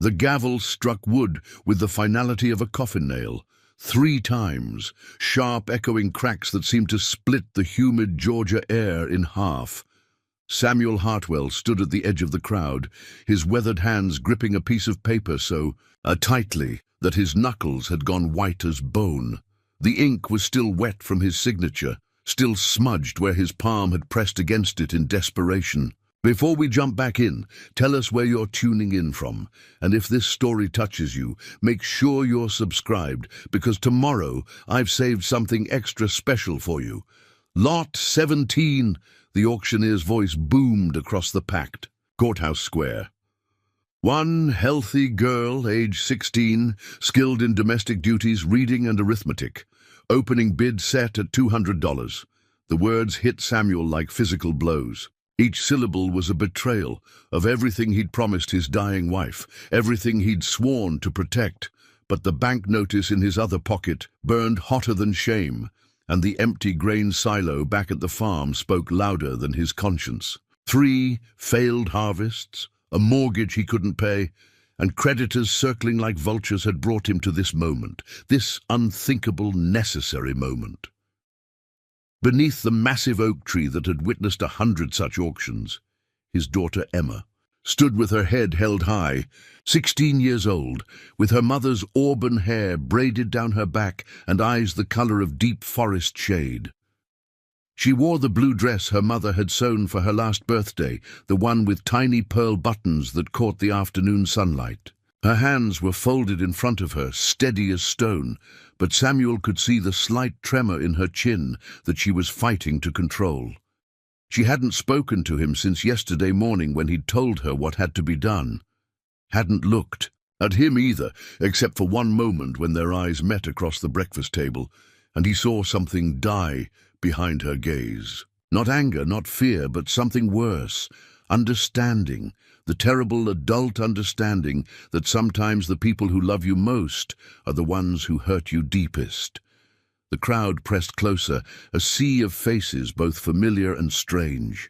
The gavel struck wood with the finality of a coffin nail. 3 times, sharp echoing cracks that seemed to split the humid Georgia air in half. Samuel Hartwell stood at the edge of the crowd, his weathered hands gripping a piece of paper so tightly that his knuckles had gone white as bone. The ink was still wet from his signature, still smudged where his palm had pressed against it in desperation. Before we jump back in, tell us where you're tuning in from, and if this story touches you, make sure you're subscribed, because tomorrow I've saved something extra special for you. Lot 17, the auctioneer's voice boomed across the packed courthouse square. One healthy girl, age 16, skilled in domestic duties, reading and arithmetic. Opening bid set at $200. The words hit Samuel like physical blows. Each syllable was a betrayal of everything he'd promised his dying wife, everything he'd sworn to protect. But the bank notice in his other pocket burned hotter than shame, and the empty grain silo back at the farm spoke louder than his conscience. 3 failed harvests, a mortgage he couldn't pay, and creditors circling like vultures had brought him to this moment, this unthinkable, necessary moment. Beneath the massive oak tree that had witnessed 100 such auctions, his daughter Emma stood with her head held high, 16 years old, with her mother's auburn hair braided down her back and eyes the color of deep forest shade. She wore the blue dress her mother had sewn for her last birthday, the one with tiny pearl buttons that caught the afternoon sunlight. Her hands were folded in front of her, steady as stone, but Samuel could see the slight tremor in her chin that she was fighting to control. She hadn't spoken to him since yesterday morning when he'd told her what had to be done. Hadn't looked at him either, except for one moment when their eyes met across the breakfast table, and he saw something die behind her gaze. Not anger, not fear, but something worse. Understanding, the terrible adult understanding that sometimes the people who love you most are the ones who hurt you deepest. The crowd pressed closer, a sea of faces both familiar and strange.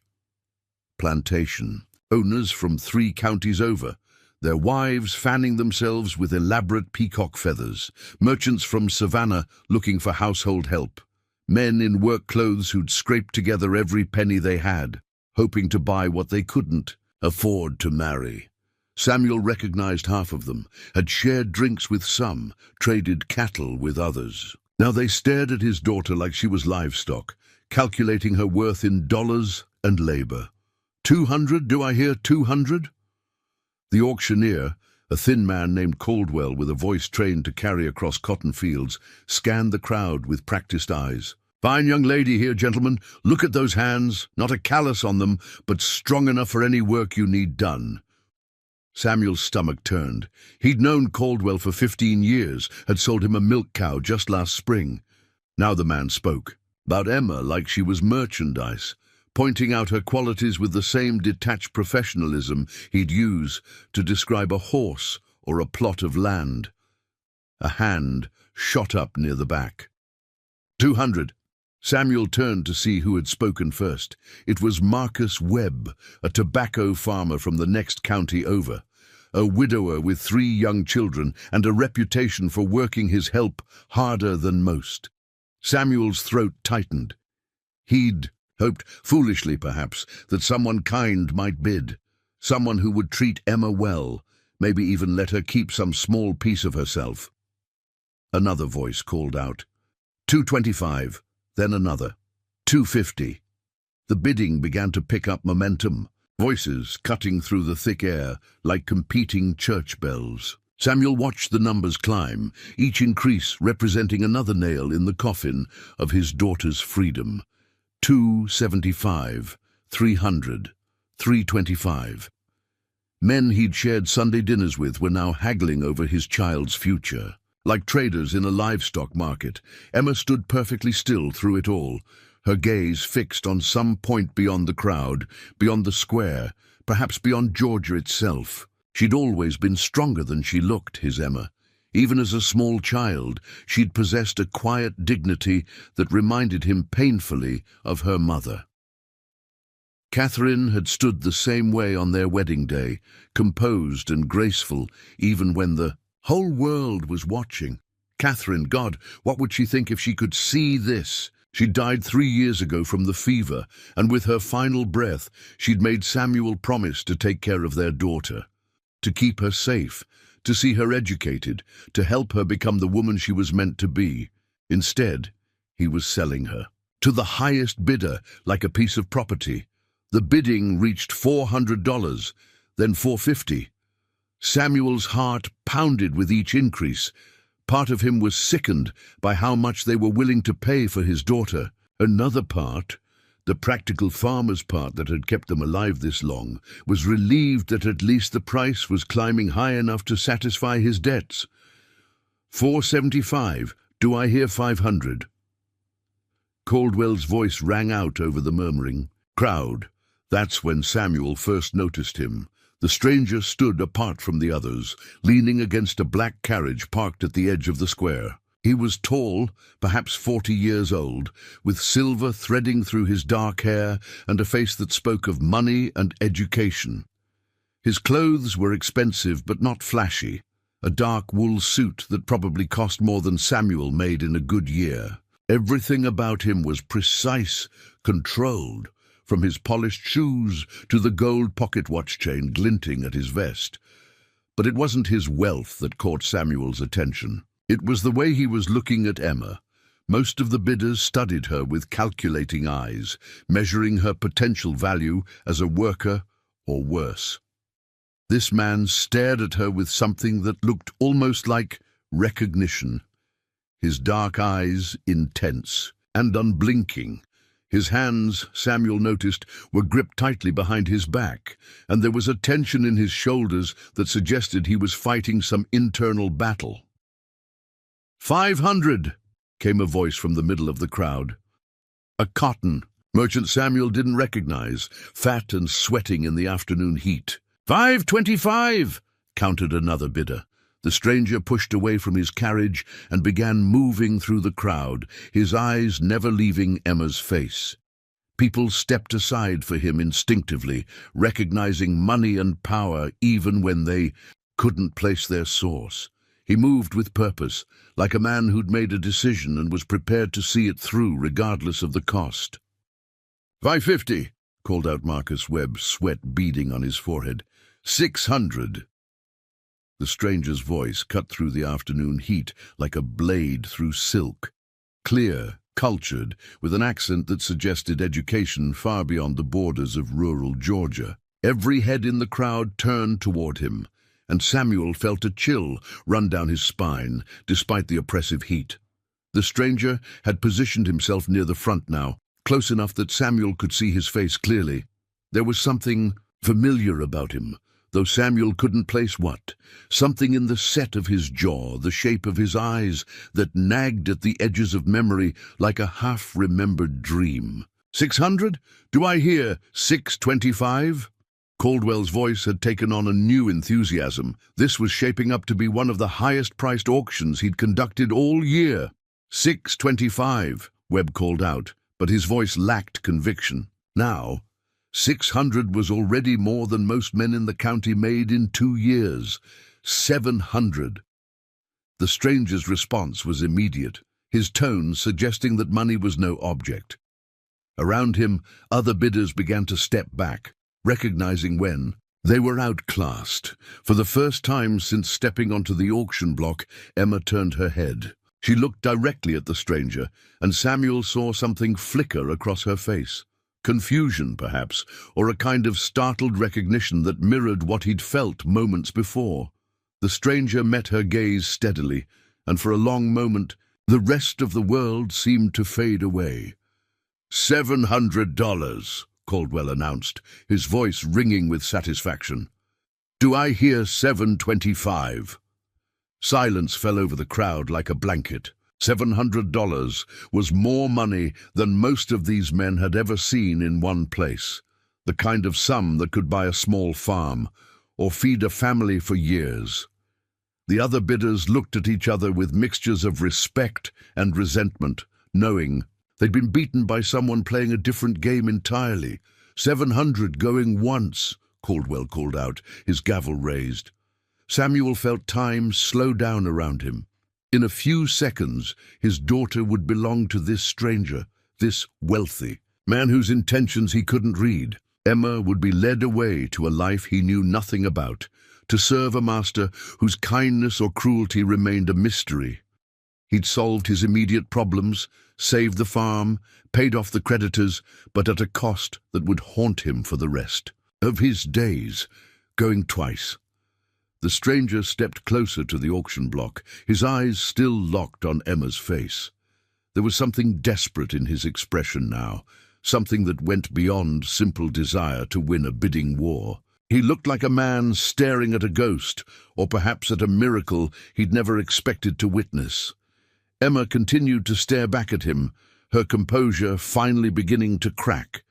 Plantation owners from 3 counties over, their wives fanning themselves with elaborate peacock feathers, merchants from Savannah looking for household help, men in work clothes who'd scraped together every penny they had, hoping to buy what they couldn't afford to marry. Samuel recognized half of them, had shared drinks with some, traded cattle with others. Now they stared at his daughter like she was livestock, calculating her worth in dollars and labor. 200, do I hear 200? The auctioneer, a thin man named Caldwell with a voice trained to carry across cotton fields, scanned the crowd with practiced eyes. Fine young lady here, gentlemen. Look at those hands. Not a callus on them, but strong enough for any work you need done. Samuel's stomach turned. He'd known Caldwell for 15 years, had sold him a milk cow just last spring. Now the man spoke, about Emma like she was merchandise, pointing out her qualities with the same detached professionalism he'd use to describe a horse or a plot of land. A hand shot up near the back. 200. Samuel turned to see who had spoken first. It was Marcus Webb, a tobacco farmer from the next county over, a widower with 3 young children and a reputation for working his help harder than most. Samuel's throat tightened. He'd hoped, foolishly perhaps, that someone kind might bid, someone who would treat Emma well, maybe even let her keep some small piece of herself. Another voice called out, 225. Then another, 250. The bidding began to pick up momentum, voices cutting through the thick air like competing church bells. Samuel watched the numbers climb, each increase representing another nail in the coffin of his daughter's freedom. 275, 300, 325. Men he'd shared Sunday dinners with were now haggling over his child's future. Like traders in a livestock market, Emma stood perfectly still through it all, her gaze fixed on some point beyond the crowd, beyond the square, perhaps beyond Georgia itself. She'd always been stronger than she looked, his Emma. Even as a small child, she'd possessed a quiet dignity that reminded him painfully of her mother. Catherine had stood the same way on their wedding day, composed and graceful, even when the whole world was watching. Catherine, God, what would she think if she could see this? She died 3 years ago from the fever, and with her final breath, she'd made Samuel promise to take care of their daughter, to keep her safe, to see her educated, to help her become the woman she was meant to be. Instead, he was selling her to the highest bidder, like a piece of property. The bidding reached $400, then $450. Samuel's heart pounded with each increase. Part of him was sickened by how much they were willing to pay for his daughter. Another part, the practical farmer's part that had kept them alive this long, was relieved that at least the price was climbing high enough to satisfy his debts. $475. Do I hear $500? Caldwell's voice rang out over the murmuring crowd. That's when Samuel first noticed him. The stranger stood apart from the others, leaning against a black carriage parked at the edge of the square. He was tall, perhaps 40 years old, with silver threading through his dark hair and a face that spoke of money and education. His clothes were expensive but not flashy, a dark wool suit that probably cost more than Samuel made in a good year. Everything about him was precise, controlled, from his polished shoes to the gold pocket watch chain glinting at his vest. But it wasn't his wealth that caught Samuel's attention. It was the way he was looking at Emma. Most of the bidders studied her with calculating eyes, measuring her potential value as a worker or worse. This man stared at her with something that looked almost like recognition. His dark eyes intense and unblinking. His hands, Samuel noticed, were gripped tightly behind his back, and there was a tension in his shoulders that suggested he was fighting some internal battle. $500, came a voice from the middle of the crowd. A cotton merchant Samuel didn't recognize, fat and sweating in the afternoon heat. $525, counted another bidder. The stranger pushed away from his carriage and began moving through the crowd, his eyes never leaving Emma's face. People stepped aside for him instinctively, recognizing money and power even when they couldn't place their source. He moved with purpose, like a man who'd made a decision and was prepared to see it through regardless of the cost. $550, called out Marcus Webb, sweat beading on his forehead. $600. The stranger's voice cut through the afternoon heat like a blade through silk. Clear, cultured, with an accent that suggested education far beyond the borders of rural Georgia. Every head in the crowd turned toward him, and Samuel felt a chill run down his spine, despite the oppressive heat. The stranger had positioned himself near the front now, close enough that Samuel could see his face clearly. There was something familiar about him, though Samuel couldn't place what. Something in the set of his jaw, the shape of his eyes, that nagged at the edges of memory like a half-remembered dream. $600? Do I hear $625? Caldwell's voice had taken on a new enthusiasm. This was shaping up to be one of the highest-priced auctions he'd conducted all year. $625, Webb called out, but his voice lacked conviction. Now, $600 was already more than most men in the county made in 2 years. $700. The stranger's response was immediate, his tone suggesting that money was no object. Around him, other bidders began to step back, recognizing when they were outclassed. For the first time since stepping onto the auction block, Emma turned her head. She looked directly at the stranger, and Samuel saw something flicker across her face. Confusion, perhaps, or a kind of startled recognition that mirrored what he'd felt moments before. The stranger met her gaze steadily, and for a long moment, the rest of the world seemed to fade away. $700, Caldwell announced, his voice ringing with satisfaction. Do I hear $725? Silence fell over the crowd like a blanket. $700 was more money than most of these men had ever seen in one place, the kind of sum that could buy a small farm or feed a family for years. The other bidders looked at each other with mixtures of respect and resentment, knowing they'd been beaten by someone playing a different game entirely, 700 going once, Caldwell called out, his gavel raised. Samuel felt time slow down around him. In a few seconds, his daughter would belong to this stranger, this wealthy man whose intentions he couldn't read. Emma would be led away to a life he knew nothing about, to serve a master whose kindness or cruelty remained a mystery. He'd solved his immediate problems, saved the farm, paid off the creditors, but at a cost that would haunt him for the rest of his days, going twice. The stranger stepped closer to the auction block, his eyes still locked on Emma's face. There was something desperate in his expression now, something that went beyond simple desire to win a bidding war. He looked like a man staring at a ghost, or perhaps at a miracle he'd never expected to witness. Emma continued to stare back at him, her composure finally beginning to crack.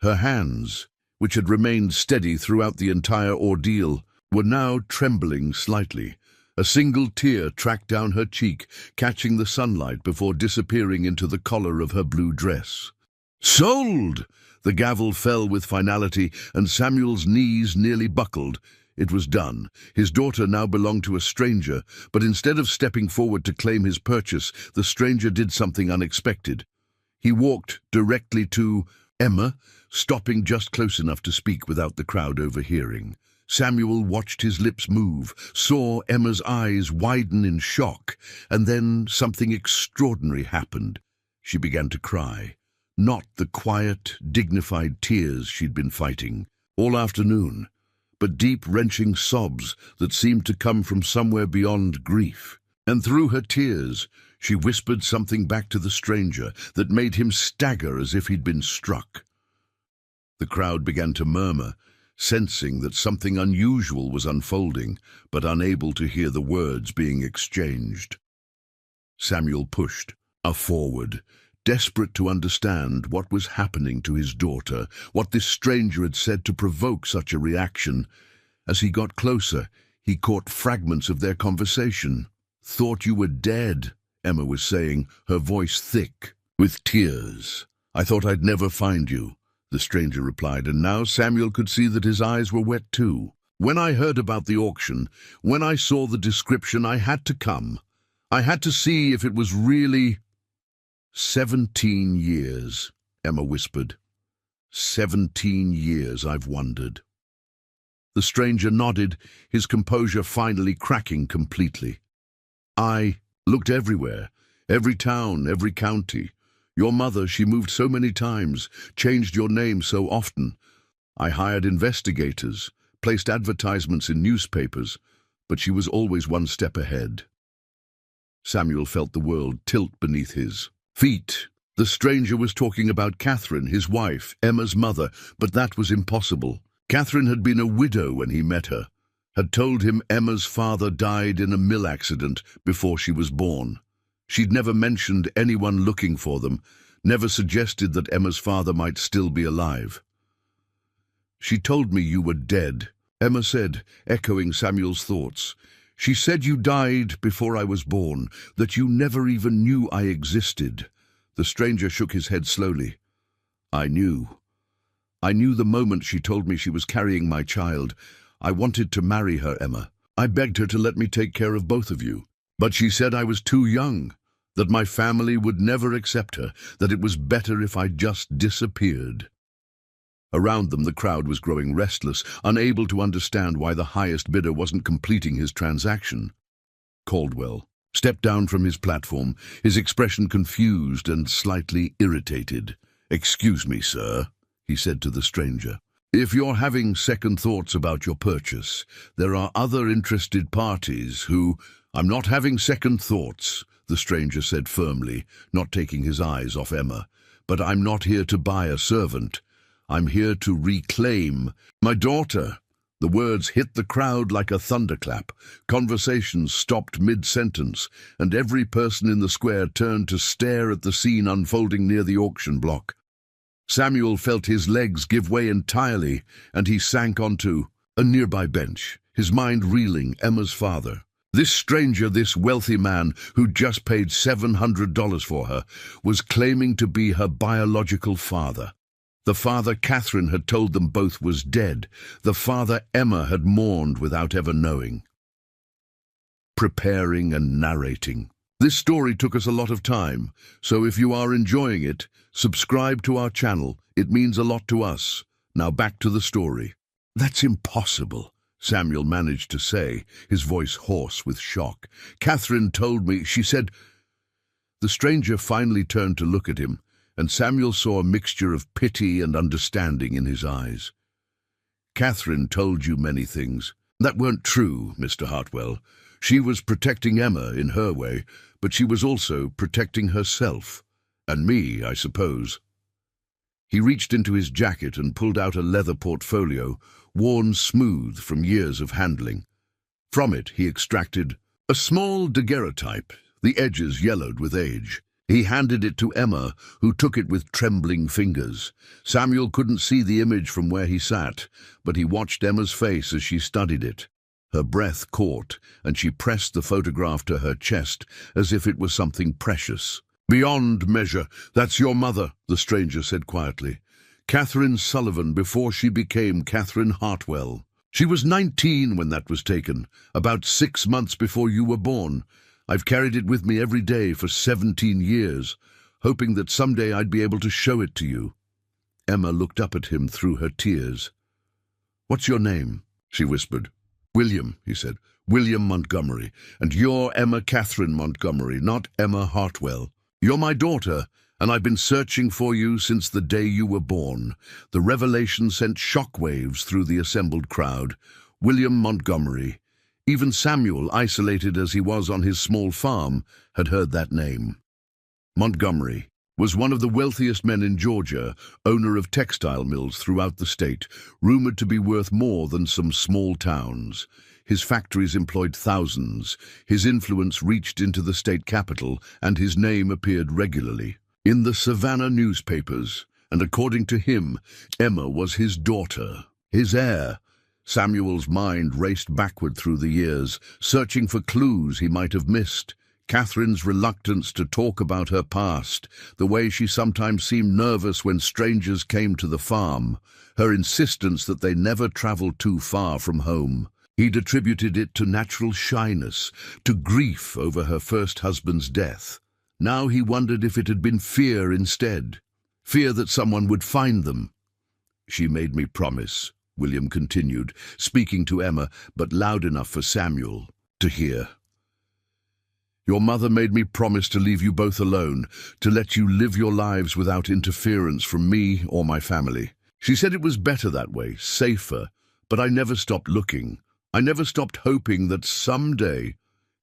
Her hands, which had remained steady throughout the entire ordeal, were now trembling slightly. A single tear tracked down her cheek, catching the sunlight before disappearing into the collar of her blue dress. "Sold!" The gavel fell with finality, and Samuel's knees nearly buckled. It was done. His daughter now belonged to a stranger, but instead of stepping forward to claim his purchase, the stranger did something unexpected. He walked directly to Emma, stopping just close enough to speak without the crowd overhearing. Samuel watched his lips move, saw Emma's eyes widen in shock, and then something extraordinary happened. She began to cry. Not the quiet, dignified tears she'd been fighting all afternoon, but deep, wrenching sobs that seemed to come from somewhere beyond grief. And through her tears, she whispered something back to the stranger that made him stagger as if he'd been struck. The crowd began to murmur, sensing that something unusual was unfolding, but unable to hear the words being exchanged. Samuel pushed forward, desperate to understand what was happening to his daughter, what this stranger had said to provoke such a reaction. As he got closer, he caught fragments of their conversation. "Thought you were dead," Emma was saying, her voice thick with tears. "I thought I'd never find you," the stranger replied, and now Samuel could see that his eyes were wet too. "When I heard about the auction, when I saw the description, I had to come. I had to see if it was really—" 17 years, Emma whispered. 17 years I've wondered. The stranger nodded, his composure finally cracking completely. "I looked everywhere, every town, every county. Your mother, she moved so many times, changed your name so often. I hired investigators, placed advertisements in newspapers, but she was always one step ahead." Samuel felt the world tilt beneath his feet. The stranger was talking about Catherine, his wife, Emma's mother, but that was impossible. Catherine had been a widow when he met her, had told him Emma's father died in a mill accident before she was born. She'd never mentioned anyone looking for them, never suggested that Emma's father might still be alive. "She told me you were dead," Emma said, echoing Samuel's thoughts. "She said you died before I was born, that you never even knew I existed." The stranger shook his head slowly. "I knew. I knew the moment she told me she was carrying my child. I wanted to marry her, Emma. I begged her to let me take care of both of you. But she said I was too young, that my family would never accept her, that it was better if I just disappeared." Around them, the crowd was growing restless, unable to understand why the highest bidder wasn't completing his transaction. Caldwell stepped down from his platform, his expression confused and slightly irritated. "Excuse me, sir," he said to the stranger. "If you're having second thoughts about your purchase, there are other interested parties who—" "I'm not having second thoughts," the stranger said firmly, not taking his eyes off Emma. "But I'm not here to buy a servant. I'm here to reclaim my daughter." The words hit the crowd like a thunderclap. Conversations stopped mid-sentence, and every person in the square turned to stare at the scene unfolding near the auction block. Samuel felt his legs give way entirely, and he sank onto a nearby bench, his mind reeling. Emma's father. This stranger, this wealthy man who'd just paid $700 for her, was claiming to be her biological father. The father Catherine had told them both was dead. The father Emma had mourned without ever knowing. Preparing and narrating. This story took us a lot of time, so if you are enjoying it, subscribe to our channel. It means a lot to us. Now back to the story. "That's impossible," Samuel managed to say, his voice hoarse with shock. "Catherine told me," she said. The stranger finally turned to look at him, and Samuel saw a mixture of pity and understanding in his eyes. "Catherine told you many things. That weren't true, Mr. Hartwell. She was protecting Emma in her way, but she was also protecting herself. And me, I suppose." He reached into his jacket and pulled out a leather portfolio, worn smooth from years of handling. From it he extracted a small daguerreotype, the edges yellowed with age. He handed it to Emma, who took it with trembling fingers. Samuel couldn't see the image from where he sat, but he watched Emma's face as she studied it. Her breath caught, and she pressed the photograph to her chest as if it was something precious. "Beyond measure. That's your mother," the stranger said quietly. "Catherine Sullivan before she became Catherine Hartwell. She was 19 when that was taken, about 6 months before you were born. I've carried it with me every day for 17 years, hoping that someday I'd be able to show it to you." Emma looked up at him through her tears. "What's your name?" she whispered. "William," he said. "William Montgomery. And you're Emma Catherine Montgomery, not Emma Hartwell. You're my daughter, and I've been searching for you since the day you were born." The revelation sent shockwaves through the assembled crowd. William Montgomery. Even Samuel, isolated as he was on his small farm, had heard that name. Montgomery was one of the wealthiest men in Georgia, owner of textile mills throughout the state, rumored to be worth more than some small towns. His factories employed thousands, his influence reached into the state capital, and his name appeared regularly in the Savannah newspapers. And according to him, Emma was his daughter, his heir. Samuel's mind raced backward through the years, searching for clues he might have missed. Catherine's reluctance to talk about her past, the way she sometimes seemed nervous when strangers came to the farm, her insistence that they never traveled too far from home. He'd attributed it to natural shyness, to grief over her first husband's death. Now he wondered if it had been fear instead, fear that someone would find them. "She made me promise," William continued, speaking to Emma, but loud enough for Samuel to hear. "Your mother made me promise to leave you both alone, to let you live your lives without interference from me or my family. She said it was better that way, safer, but I never stopped looking. I never stopped hoping that someday—"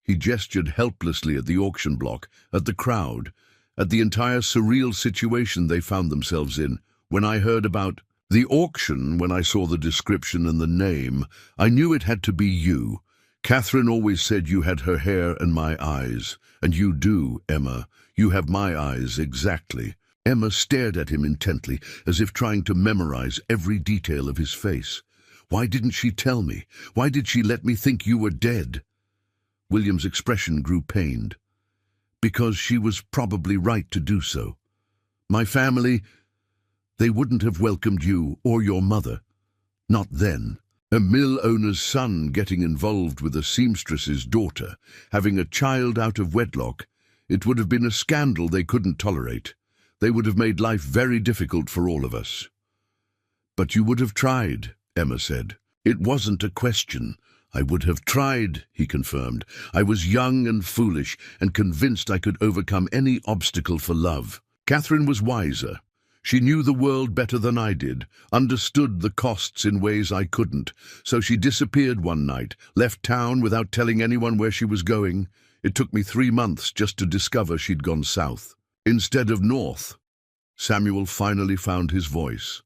He gestured helplessly at the auction block, at the crowd, at the entire surreal situation they found themselves in. "When I heard about the auction, when I saw the description and the name, I knew it had to be you. Catherine always said you had her hair and my eyes. And you do, Emma. You have my eyes exactly." Emma stared at him intently, as if trying to memorize every detail of his face. "Why didn't she tell me? Why did she let me think you were dead?" William's expression grew pained. "Because she was probably right to do so. My family, they wouldn't have welcomed you or your mother. Not then. A mill owner's son getting involved with a seamstress's daughter, having a child out of wedlock, it would have been a scandal they couldn't tolerate. They would have made life very difficult for all of us." "But you would have tried," Emma said. "It wasn't a question." "I would have tried," he confirmed. "I was young and foolish and convinced I could overcome any obstacle for love." Catherine was wiser. She knew the world better than I did, understood the costs in ways I couldn't, so she disappeared one night, left town without telling anyone where she was going. It took me 3 months just to discover she'd gone south, instead of north. Samuel finally found his voice.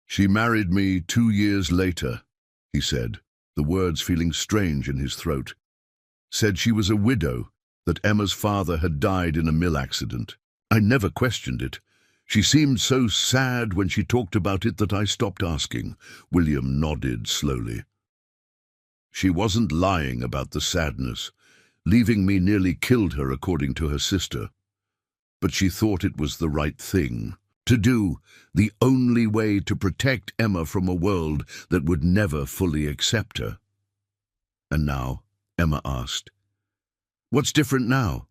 "She married me 2 years later," he said, the words feeling strange in his throat. "Said she was a widow, that Emma's father had died in a mill accident. I never questioned it. She seemed so sad when she talked about it that I stopped asking." William nodded slowly. "She wasn't lying about the sadness. Leaving me nearly killed her, according to her sister. But she thought it was the right thing. To do the only way to protect Emma from a world that would never fully accept her. And now, Emma asked, "What's different now?"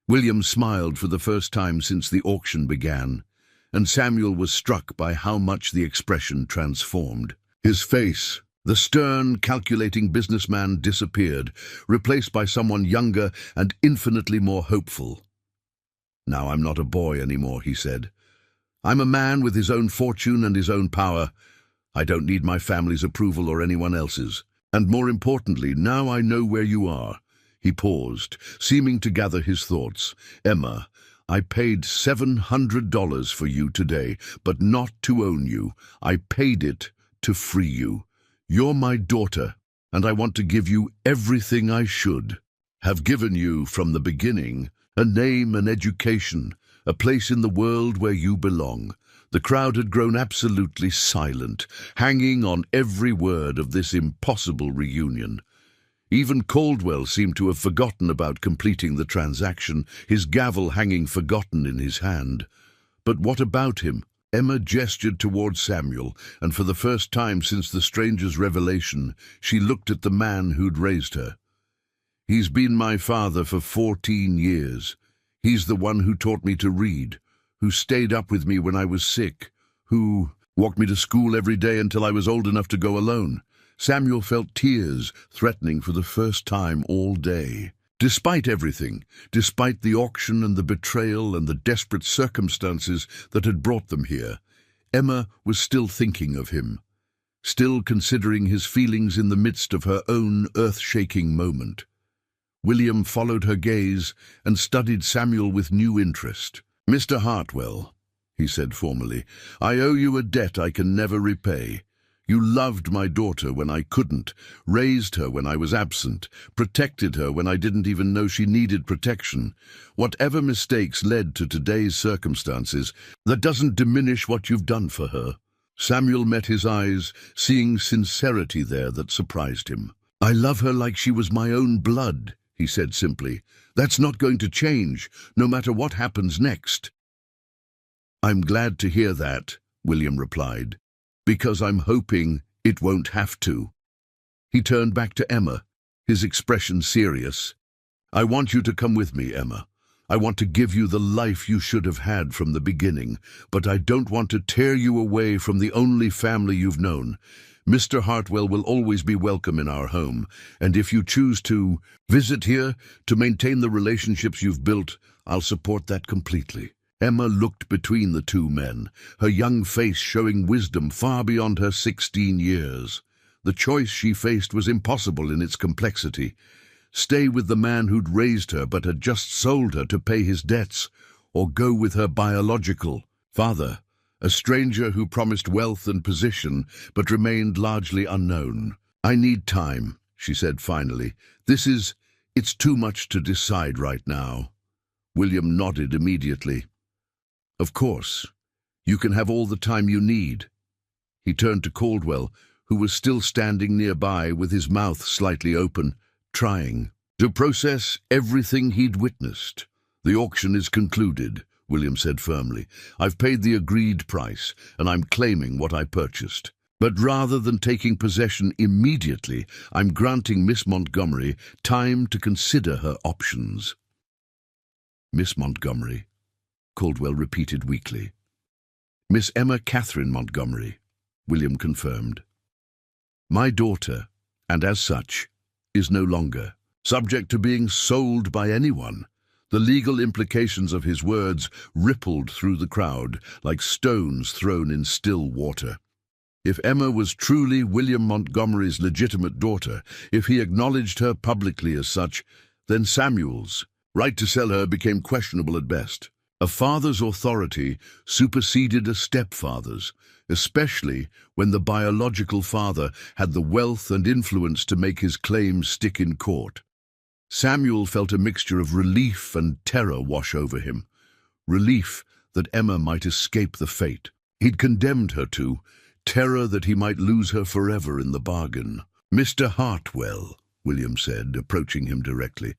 William smiled for the first time since the auction began, and Samuel was struck by how much the expression transformed. His face, the stern, calculating businessman, disappeared, replaced by someone younger and infinitely more hopeful. "Now I'm not a boy anymore," he said. "I'm a man with his own fortune and his own power. I don't need my family's approval or anyone else's. And more importantly, now I know where you are." He paused, seeming to gather his thoughts. "Emma, I paid $700 for you today, but not to own you. I paid it to free you. You're my daughter, and I want to give you everything I should have given you from the beginning: a name, an education, a place in the world where you belong." The crowd had grown absolutely silent, hanging on every word of this impossible reunion. Even Caldwell seemed to have forgotten about completing the transaction, his gavel hanging forgotten in his hand. But what about him? Emma gestured towards Samuel, and for the first time since the stranger's revelation, she looked at the man who'd raised her. "He's been my father for 14 years. He's the one who taught me to read, who stayed up with me when I was sick, who walked me to school every day until I was old enough to go alone." Samuel felt tears threatening for the first time all day. Despite everything, despite the auction and the betrayal and the desperate circumstances that had brought them here, Emma was still thinking of him, still considering his feelings in the midst of her own earth-shaking moment. William followed her gaze and studied Samuel with new interest. "Mr. Hartwell," he said formally, "I owe you a debt I can never repay. You loved my daughter when I couldn't, raised her when I was absent, protected her when I didn't even know she needed protection. Whatever mistakes led to today's circumstances, that doesn't diminish what you've done for her." Samuel met his eyes, seeing sincerity there that surprised him. "I love her like she was my own blood," he said simply. "That's not going to change, no matter what happens next." "I'm glad to hear that," William replied, "because I'm hoping it won't have to." He turned back to Emma, his expression serious. "I want you to come with me, Emma. I want to give you the life you should have had from the beginning, but I don't want to tear you away from the only family you've known. Mr. Hartwell will always be welcome in our home, and if you choose to visit here to maintain the relationships you've built, I'll support that completely." Emma looked between the two men, her young face showing wisdom far beyond her 16 years. The choice she faced was impossible in its complexity. Stay with the man who'd raised her but had just sold her to pay his debts, or go with her biological father, a stranger who promised wealth and position but remained largely unknown. "I need time," she said finally. It's too much to decide right now." William nodded immediately. "Of course, you can have all the time you need." He turned to Caldwell, who was still standing nearby with his mouth slightly open, trying to process everything he'd witnessed. "The auction is concluded," William said firmly. "I've paid the agreed price, and I'm claiming what I purchased. But rather than taking possession immediately, I'm granting Miss Montgomery time to consider her options." "Miss Montgomery," Caldwell repeated weakly. "Miss Emma Catherine Montgomery," William confirmed. "My daughter, and as such, is no longer subject to being sold by anyone." The legal implications of his words rippled through the crowd like stones thrown in still water. If Emma was truly William Montgomery's legitimate daughter, if he acknowledged her publicly as such, then Samuel's right to sell her became questionable at best. A father's authority superseded a stepfather's, especially when the biological father had the wealth and influence to make his claims stick in court. Samuel felt a mixture of relief and terror wash over him. Relief that Emma might escape the fate he'd condemned her to, terror that he might lose her forever in the bargain. "Mr. Hartwell," William said, approaching him directly,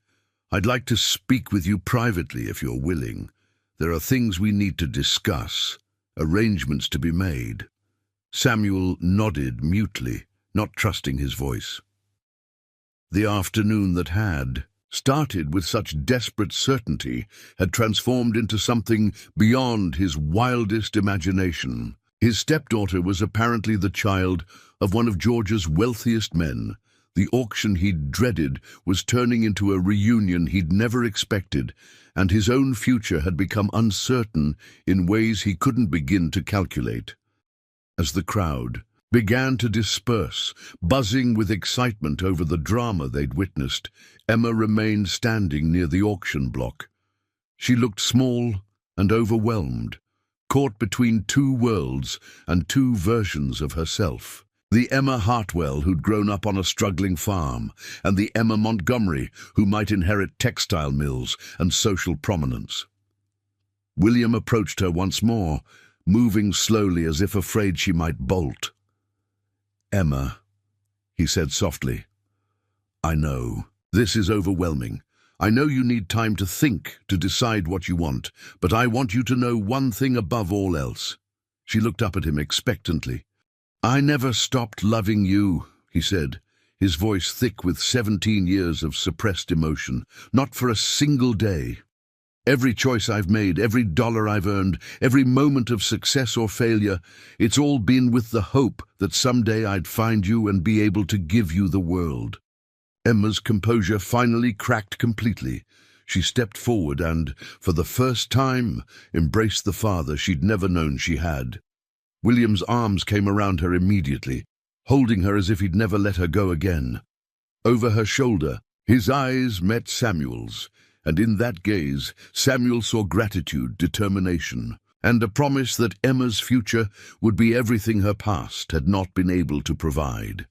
"I'd like to speak with you privately if you're willing. There are things we need to discuss." arrangements to be made. Samuel nodded mutely, not trusting his voice. The afternoon that had started with such desperate certainty had transformed into something beyond his wildest imagination. His stepdaughter was apparently the child of one of Georgia's wealthiest men. The auction he'd dreaded was turning into a reunion he'd never expected, and his own future had become uncertain in ways he couldn't begin to calculate. As the crowd began to disperse, buzzing with excitement over the drama they'd witnessed, Emma remained standing near the auction block. She looked small and overwhelmed, caught between two worlds and two versions of herself. The Emma Hartwell who'd grown up on a struggling farm, and the Emma Montgomery who might inherit textile mills and social prominence. William approached her once more, moving slowly as if afraid she might bolt. "Emma," he said softly, "I know. This is overwhelming. I know you need time to think, to decide what you want, but I want you to know one thing above all else." She looked up at him expectantly. "I never stopped loving you," he said, his voice thick with 17 years of suppressed emotion. "Not for a single day. Every choice I've made, every dollar I've earned, every moment of success or failure, it's all been with the hope that someday I'd find you and be able to give you the world." Emma's composure finally cracked completely. She stepped forward and, for the first time, embraced the father she'd never known she had. William's arms came around her immediately, holding her as if he'd never let her go again. Over her shoulder, his eyes met Samuel's, and in that gaze, Samuel saw gratitude, determination, and a promise that Emma's future would be everything her past had not been able to provide.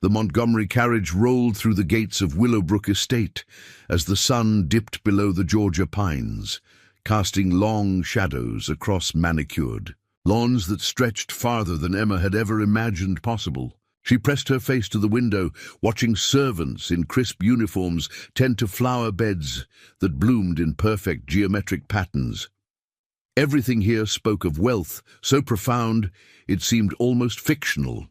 The Montgomery carriage rolled through the gates of Willowbrook Estate as the sun dipped below the Georgia pines, casting long shadows across manicured lawns that stretched farther than Emma had ever imagined possible. She pressed her face to the window, watching servants in crisp uniforms tend to flower beds that bloomed in perfect geometric patterns. Everything here spoke of wealth, so profound it seemed almost fictional.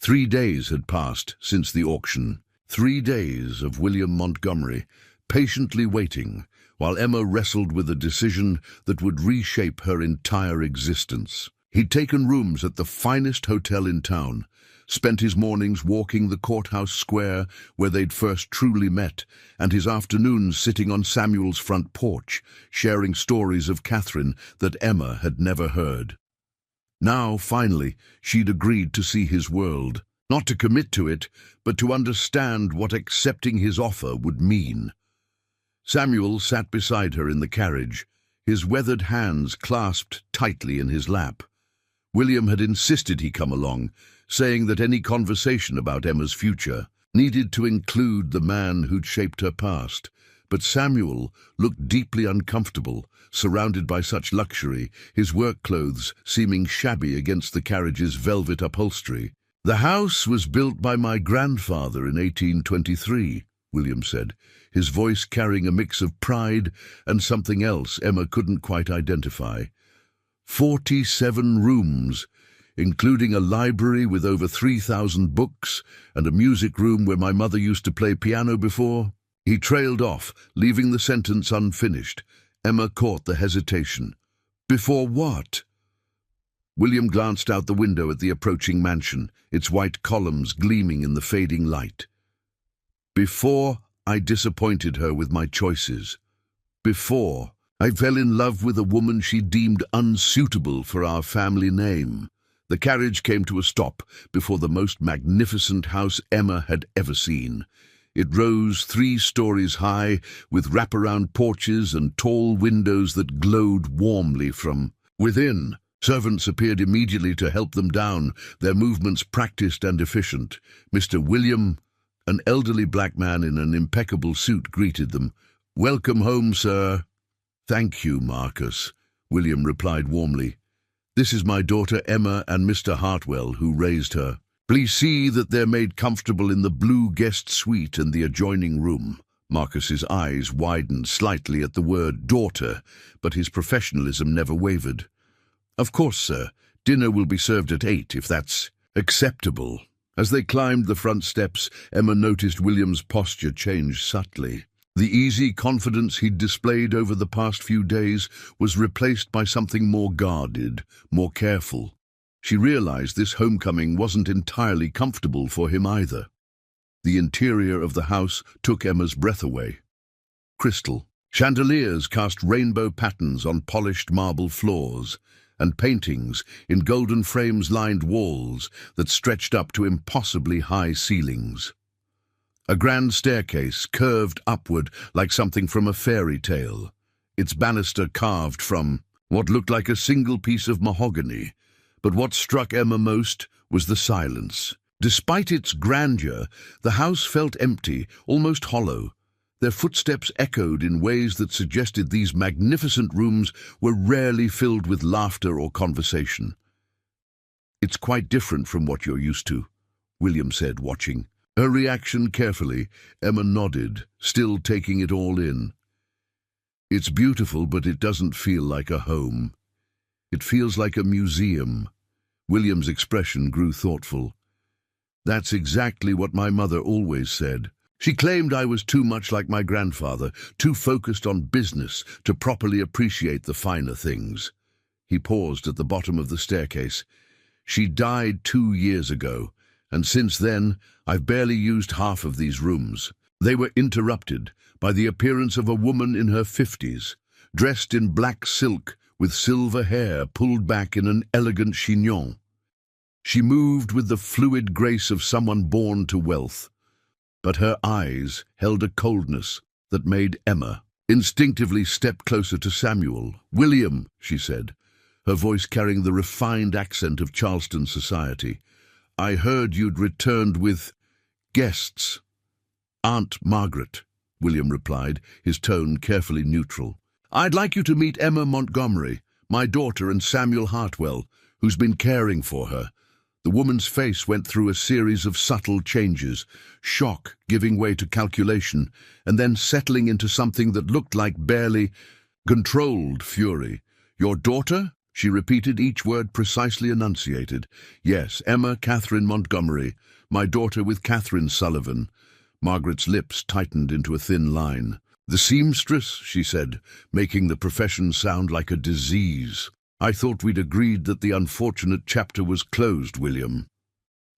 3 days had passed since the auction. 3 days of William Montgomery, patiently waiting, while Emma wrestled with a decision that would reshape her entire existence. He'd taken rooms at the finest hotel in town, spent his mornings walking the courthouse square where they'd first truly met, and his afternoons sitting on Samuel's front porch, sharing stories of Catherine that Emma had never heard. Now, finally, she'd agreed to see his world, not to commit to it, but to understand what accepting his offer would mean. Samuel sat beside her in the carriage, his weathered hands clasped tightly in his lap. William had insisted he come along, saying that any conversation about Emma's future needed to include the man who'd shaped her past. But Samuel looked deeply uncomfortable, surrounded by such luxury, his work clothes seeming shabby against the carriage's velvet upholstery. "The house was built by my grandfather in 1823, William said, his voice carrying a mix of pride and something else Emma couldn't quite identify. 47 rooms, including a library with over 3,000 books and a music room where my mother used to play piano before." He trailed off, leaving the sentence unfinished. Emma caught the hesitation. "Before what?" William glanced out the window at the approaching mansion, its white columns gleaming in the fading light. "Before I disappointed her with my choices. Before I fell in love with a woman she deemed unsuitable for our family name." The carriage came to a stop before the most magnificent house Emma had ever seen. It rose 3 stories high, with wraparound porches and tall windows that glowed warmly from within. Servants appeared immediately to help them down, their movements practiced and efficient. Mr. William, an elderly black man in an impeccable suit, greeted them. "Welcome home, sir." "Thank you, Marcus," William replied warmly. "This is my daughter Emma and Mr. Hartwell, who raised her. Please see that they're made comfortable in the blue guest suite and the adjoining room." Marcus's eyes widened slightly at the word daughter, but his professionalism never wavered. "Of course, sir. Dinner will be served at 8, if that's acceptable." As they climbed the front steps, Emma noticed William's posture change subtly. The easy confidence he'd displayed over the past few days was replaced by something more guarded, more careful. She realized this homecoming wasn't entirely comfortable for him either. The interior of the house took Emma's breath away. Crystal. Chandeliers cast rainbow patterns on polished marble floors, and paintings in golden frames lined walls that stretched up to impossibly high ceilings. A grand staircase curved upward like something from a fairy tale, its banister carved from what looked like a single piece of mahogany. But what struck Emma most was the silence. Despite its grandeur, the house felt empty, almost hollow. Their footsteps echoed in ways that suggested these magnificent rooms were rarely filled with laughter or conversation. "It's quite different from what you're used to," William said, watching. Her reaction carefully, Emma nodded, still taking it all in. "It's beautiful, but it doesn't feel like a home. It feels like a museum." William's expression grew thoughtful. "That's exactly what my mother always said. She claimed I was too much like my grandfather, too focused on business to properly appreciate the finer things." He paused at the bottom of the staircase. "She died 2 years ago, and since then I've barely used half of these rooms." They were interrupted by the appearance of a woman in her 50s, dressed in black silk with silver hair pulled back in an elegant chignon. She moved with the fluid grace of someone born to wealth, but her eyes held a coldness that made Emma instinctively step closer to Samuel. "William," she said, her voice carrying the refined accent of Charleston society, "I heard you'd returned with guests." "Aunt Margaret," William replied, his tone carefully neutral. "I'd like you to meet Emma Montgomery, my daughter, and Samuel Hartwell, who's been caring for her." The woman's face went through a series of subtle changes, shock giving way to calculation, and then settling into something that looked like barely controlled fury. "Your daughter?" She repeated each word precisely enunciated. "Yes, Emma Catherine Montgomery, my daughter with Catherine Sullivan." Margaret's lips tightened into a thin line. "The seamstress," she said, making the profession sound like a disease. "I thought we'd agreed that the unfortunate chapter was closed, William."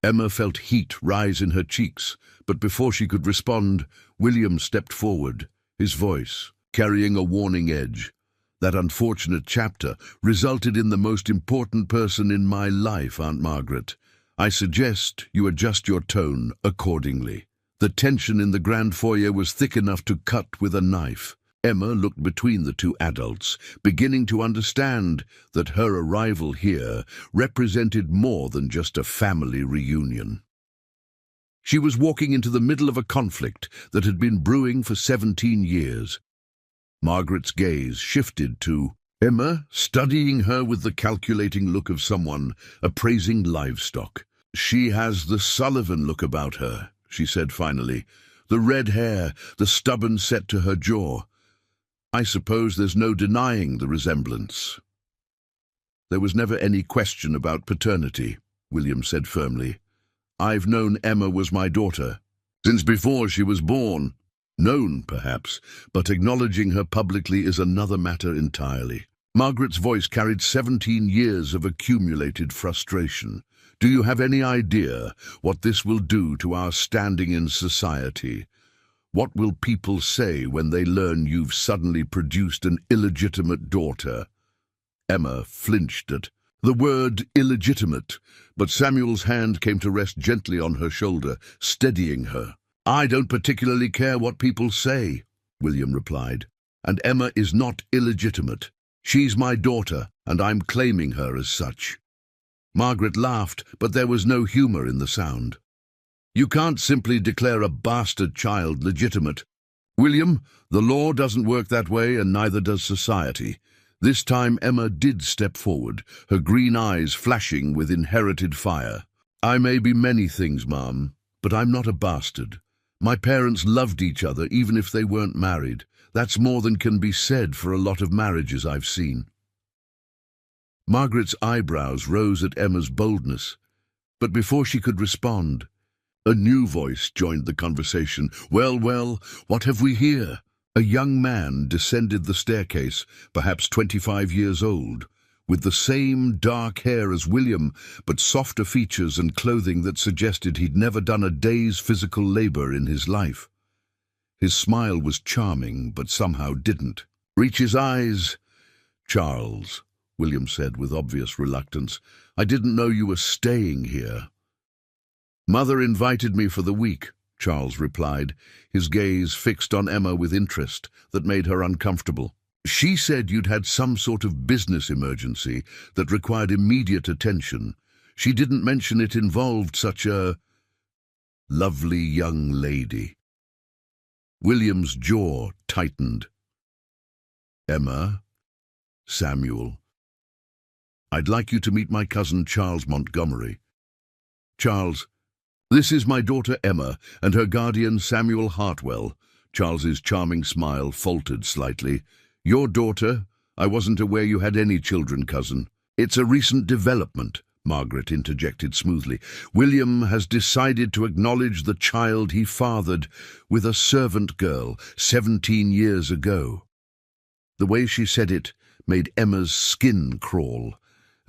Emma felt heat rise in her cheeks, but before she could respond, William stepped forward, his voice carrying a warning edge. "That unfortunate chapter resulted in the most important person in my life, Aunt Margaret. I suggest you adjust your tone accordingly." The tension in the grand foyer was thick enough to cut with a knife. Emma looked between the two adults, beginning to understand that her arrival here represented more than just a family reunion. She was walking into the middle of a conflict that had been brewing for 17 years. Margaret's gaze shifted to Emma, studying her with the calculating look of someone appraising livestock. "She has the Sullivan look about her," she said finally. "The red hair, the stubborn set to her jaw. I suppose there's no denying the resemblance." "There was never any question about paternity," William said firmly. "I've known Emma was my daughter since before she was born." "Known, perhaps, but acknowledging her publicly is another matter entirely." Margaret's voice carried 17 years of accumulated frustration. "Do you have any idea what this will do to our standing in society? What will people say when they learn you've suddenly produced an illegitimate daughter?" Emma flinched at the word illegitimate, but Samuel's hand came to rest gently on her shoulder, steadying her. "I don't particularly care what people say," William replied, "and Emma is not illegitimate. She's my daughter, and I'm claiming her as such." Margaret laughed, but there was no humor in the sound. "You can't simply declare a bastard child legitimate. William, the law doesn't work that way, and neither does society." This time Emma did step forward, her green eyes flashing with inherited fire. "I may be many things, Mom, but I'm not a bastard. My parents loved each other even if they weren't married. That's more than can be said for a lot of marriages I've seen." Margaret's eyebrows rose at Emma's boldness, but before she could respond, a new voice joined the conversation. "Well, well, what have we here?" A young man descended the staircase, perhaps 25 years old, with the same dark hair as William, but softer features and clothing that suggested he'd never done a day's physical labor in his life. His smile was charming, but somehow didn't reach his eyes. "Charles," William said with obvious reluctance, "I didn't know you were staying here." "Mother invited me for the week," Charles replied, his gaze fixed on Emma with interest that made her uncomfortable. "She said you'd had some sort of business emergency that required immediate attention. She didn't mention it involved such a lovely young lady." William's jaw tightened. "Emma? Samuel? I'd like you to meet my cousin Charles Montgomery." "Charles, this is my daughter Emma and her guardian Samuel Hartwell." Charles's charming smile faltered slightly. "Your daughter? I wasn't aware you had any children, cousin." "It's a recent development," Margaret interjected smoothly. "William has decided to acknowledge the child he fathered with a servant girl 17 years ago." The way she said it made Emma's skin crawl,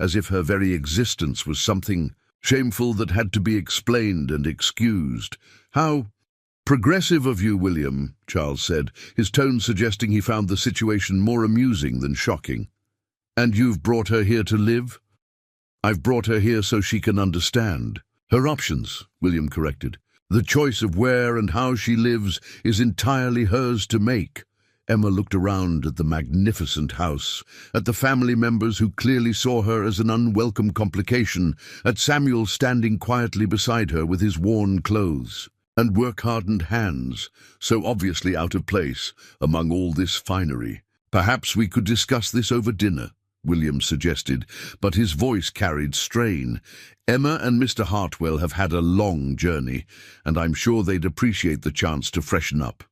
as if her very existence was something shameful that had to be explained and excused. "How progressive of you, William," Charles said, his tone suggesting he found the situation more amusing than shocking. "And you've brought her here to live?" "I've brought her here so she can understand her options," William corrected. "The choice of where and how she lives is entirely hers to make." Emma looked around at the magnificent house, at the family members who clearly saw her as an unwelcome complication, at Samuel standing quietly beside her with his worn clothes and work-hardened hands, so obviously out of place among all this finery. "Perhaps we could discuss this over dinner," William suggested, but his voice carried strain. "Emma and Mr. Hartwell have had a long journey, and I'm sure they'd appreciate the chance to freshen up."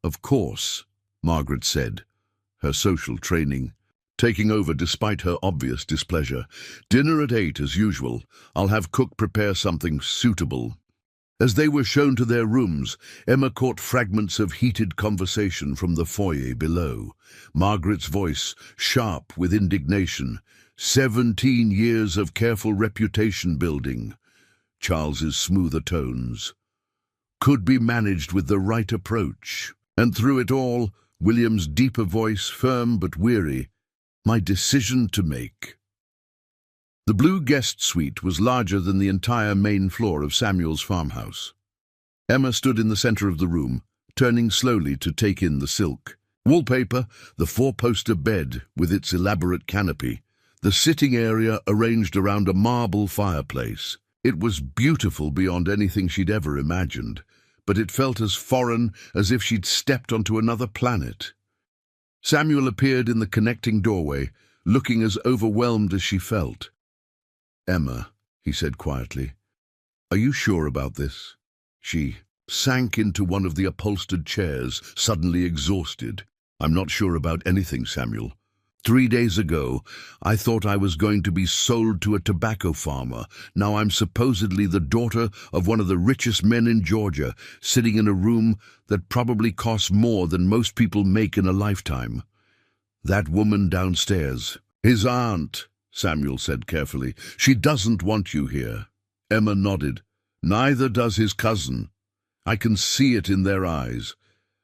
"Of course," Margaret said, her social training taking over despite her obvious displeasure. "Dinner at 8 as usual. I'll have cook prepare something suitable." As they were shown to their rooms, Emma caught fragments of heated conversation from the foyer below. Margaret's voice, sharp with indignation. 17 years of careful reputation building. Charles's smoother tones. Could be managed with the right approach. And through it all, William's deeper voice, firm but weary. "My decision to make." The blue guest suite was larger than the entire main floor of Samuel's farmhouse. Emma stood in the center of the room, turning slowly to take in the silk. Wallpaper, the four-poster bed with its elaborate canopy, the sitting area arranged around a marble fireplace. It was beautiful beyond anything she'd ever imagined, but it felt as foreign as if she'd stepped onto another planet. Samuel appeared in the connecting doorway, looking as overwhelmed as she felt. "Emma," he said quietly, "are you sure about this?" She sank into one of the upholstered chairs, suddenly exhausted. "I'm not sure about anything, Samuel. 3 days ago, I thought I was going to be sold to a tobacco farmer. Now I'm supposedly the daughter of one of the richest men in Georgia, sitting in a room that probably costs more than most people make in a lifetime. That woman downstairs, his aunt," Samuel said carefully, "she doesn't want you here." Emma nodded. "Neither does his cousin. I can see it in their eyes.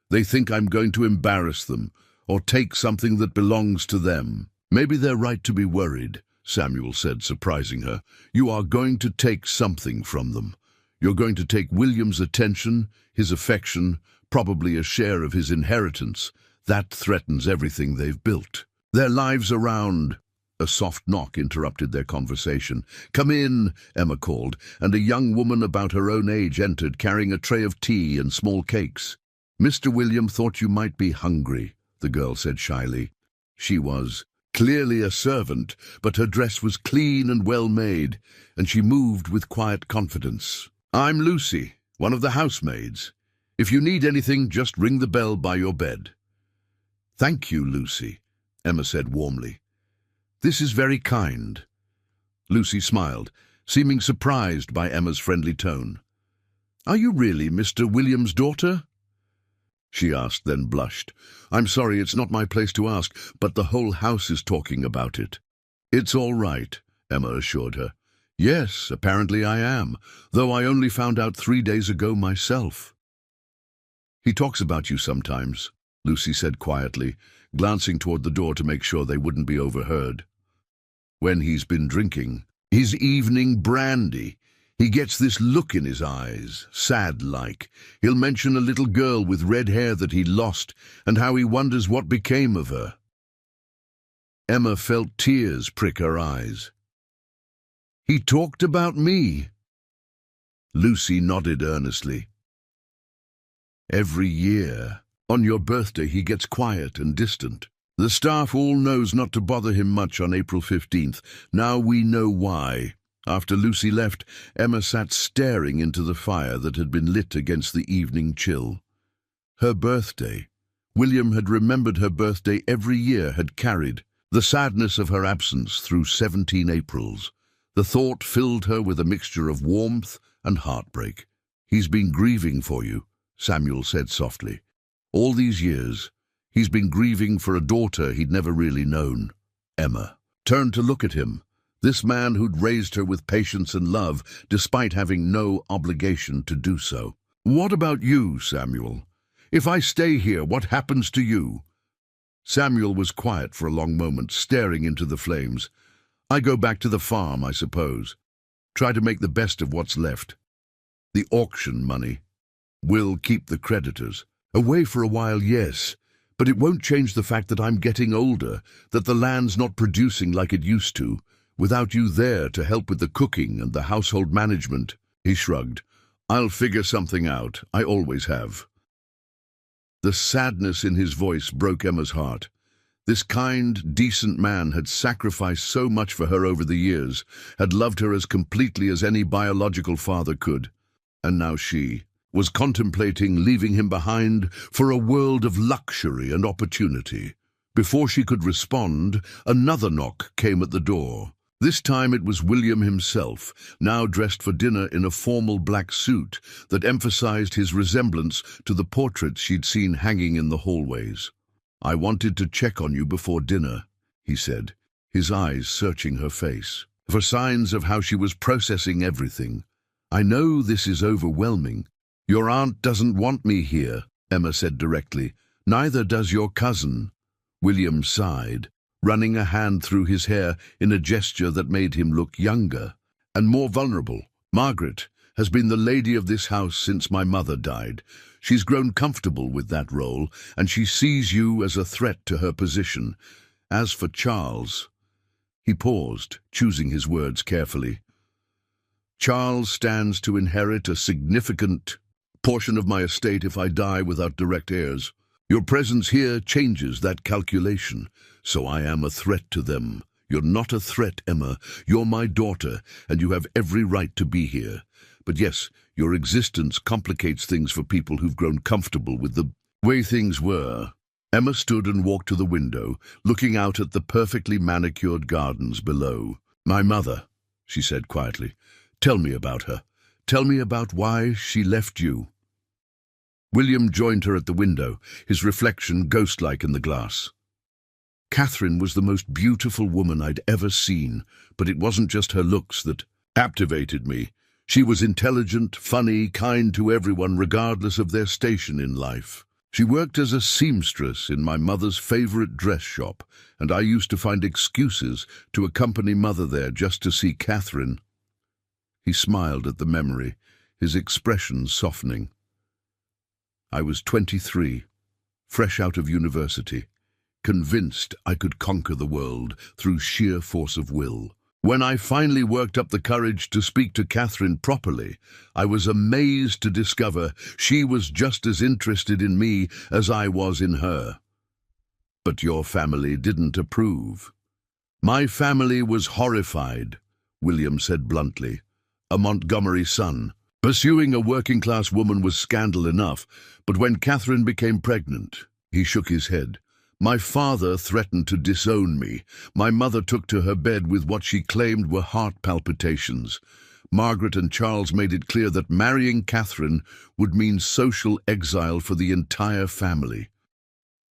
They think I'm going to embarrass them, or take something that belongs to them." "Maybe they're right to be worried," Samuel said, surprising her. "You are going to take something from them. You're going to take William's attention, his affection, probably a share of his inheritance. That threatens everything they've built. Their lives around." A soft knock interrupted their conversation. "Come in," Emma called, and a young woman about her own age entered, carrying a tray of tea and small cakes. "Mr. William thought you might be hungry," the girl said shyly. She was clearly a servant, but her dress was clean and well made, and she moved with quiet confidence. "I'm Lucy, one of the housemaids. If you need anything, just ring the bell by your bed." "Thank you, Lucy," Emma said warmly. This is very kind." Lucy smiled, seeming surprised by Emma's friendly tone. "Are you really Mr. William's daughter?" she asked, then blushed. "I'm sorry, it's not my place to ask, but the whole house is talking about it." "It's all right," Emma assured her. "Yes, apparently I am, though I only found out 3 days ago myself." "He talks about you sometimes," Lucy said quietly, glancing toward the door to make sure they wouldn't be overheard. "When he's been drinking his evening brandy, he gets this look in his eyes, sad-like. He'll mention a little girl with red hair that he lost and how he wonders what became of her." Emma felt tears prick her eyes. "He talked about me?" Lucy nodded earnestly. "Every year, on your birthday, he gets quiet and distant. The staff all knows not to bother him much on April 15th. Now we know why." After Lucy left, Emma sat staring into the fire that had been lit against the evening chill. Her birthday. William had remembered her birthday every year, had carried the sadness of her absence through 17 Aprils. The thought filled her with a mixture of warmth and heartbreak. "He's been grieving for you," Samuel said softly. "All these years, he's been grieving for a daughter he'd never really known." Emma turned to look at him, this man who'd raised her with patience and love, despite having no obligation to do so. "What about you, Samuel? If I stay here, what happens to you?" Samuel was quiet for a long moment, staring into the flames. "I go back to the farm, I suppose. Try to make the best of what's left. The auction money. We'll keep the creditors. Away for a while, yes, but it won't change the fact that I'm getting older, that the land's not producing like it used to. Without you there to help with the cooking and the household management," he shrugged. "I'll figure something out. I always have." The sadness in his voice broke Emma's heart. This kind, decent man had sacrificed so much for her over the years, had loved her as completely as any biological father could. And now she was contemplating leaving him behind for a world of luxury and opportunity. Before she could respond, another knock came at the door. This time it was William himself, now dressed for dinner in a formal black suit that emphasized his resemblance to the portraits she'd seen hanging in the hallways. "I wanted to check on you before dinner," he said, his eyes searching her face for signs of how she was processing everything. "I know this is overwhelming. Your aunt doesn't want me here," Emma said directly. "Neither does your cousin." William sighed, running a hand through his hair in a gesture that made him look younger and more vulnerable. "Margaret has been the lady of this house since my mother died. She's grown comfortable with that role, and she sees you as a threat to her position. As for Charles—" He paused, choosing his words carefully. "Charles stands to inherit a significant portion of my estate if I die without direct heirs. Your presence here changes that calculation, so I am a threat to them. You're not a threat, Emma. You're my daughter, and you have every right to be here. But yes, your existence complicates things for people who've grown comfortable with the way things were." Emma stood and walked to the window, looking out at the perfectly manicured gardens below. "My mother," she said quietly. "Tell me about her. Tell me about why she left you." William joined her at the window, his reflection ghost-like in the glass. "Catherine was the most beautiful woman I'd ever seen, but it wasn't just her looks that captivated me. She was intelligent, funny, kind to everyone regardless of their station in life. She worked as a seamstress in my mother's favorite dress shop, and I used to find excuses to accompany Mother there just to see Catherine." He smiled at the memory, his expression softening. "I was 23, fresh out of university, convinced I could conquer the world through sheer force of will. When I finally worked up the courage to speak to Catherine properly, I was amazed to discover she was just as interested in me as I was in her. But your family didn't approve." "My family was horrified," William said bluntly. "A Montgomery son. Pursuing a working-class woman was scandal enough, but when Catherine became pregnant," he shook his head, My father threatened to disown me. My mother took to her bed with what she claimed were heart palpitations. Margaret and Charles made it clear that marrying Catherine would mean social exile for the entire family.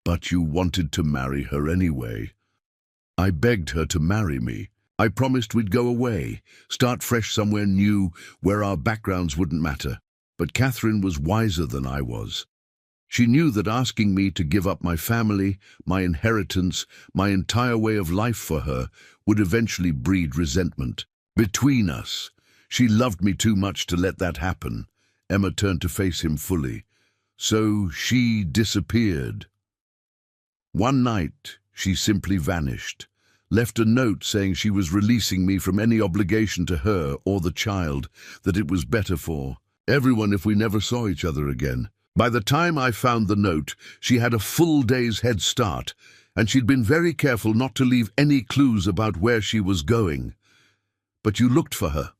But you wanted to marry her anyway. I begged her to marry me. I promised we'd go away, start fresh somewhere new where our backgrounds wouldn't matter. But Catherine was wiser than I was. She knew that asking me to give up my family, my inheritance, my entire way of life for her would eventually breed resentment. Between us, she loved me too much to let that happen. Emma turned to face him fully. So she disappeared. One night, she simply vanished, left a note saying she was releasing me from any obligation to her or the child, that it was better for everyone if we never saw each other again. By the time I found the note, she had a full day's head start, and she'd been very careful not to leave any clues about where she was going. But you looked for her.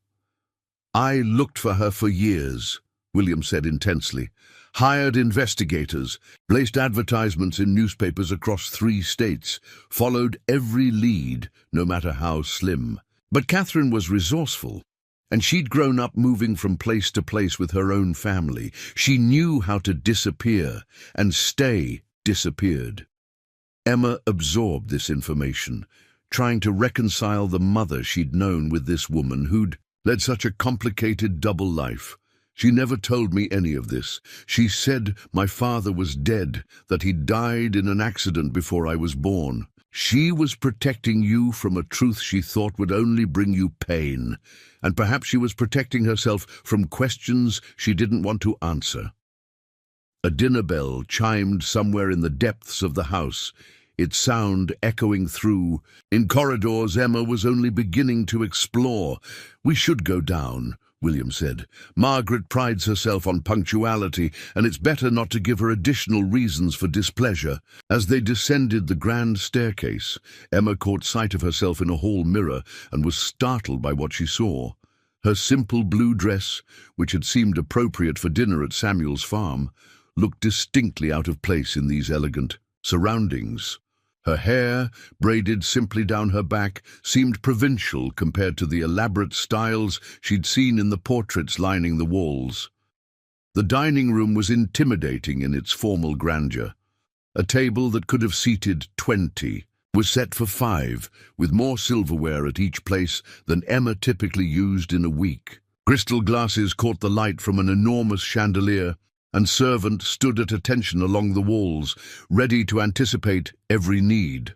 I looked for her for years, William said intensely. Hired investigators, placed advertisements in newspapers across 3 states, followed every lead, no matter how slim. But Catherine was resourceful, and she'd grown up moving from place to place with her own family. She knew how to disappear and stay disappeared. Emma absorbed this information, trying to reconcile the mother she'd known with this woman who'd led such a complicated double life. She never told me any of this. She said my father was dead, that he'd died in an accident before I was born. She was protecting you from a truth she thought would only bring you pain, and perhaps she was protecting herself from questions she didn't want to answer. A dinner bell chimed somewhere in the depths of the house, its sound echoing through. In corridors, Emma was only beginning to explore. "We should go down," William said. "Margaret prides herself on punctuality, and it's better not to give her additional reasons for displeasure." As they descended the grand staircase, Emma caught sight of herself in a hall mirror and was startled by what she saw. Her simple blue dress, which had seemed appropriate for dinner at Samuel's farm, looked distinctly out of place in these elegant surroundings. Her hair, braided simply down her back, seemed provincial compared to the elaborate styles she'd seen in the portraits lining the walls. The dining room was intimidating in its formal grandeur. A table that could have seated 20 was set for 5, with more silverware at each place than Emma typically used in a week. Crystal glasses caught the light from an enormous chandelier, and servants stood at attention along the walls, ready to anticipate every need.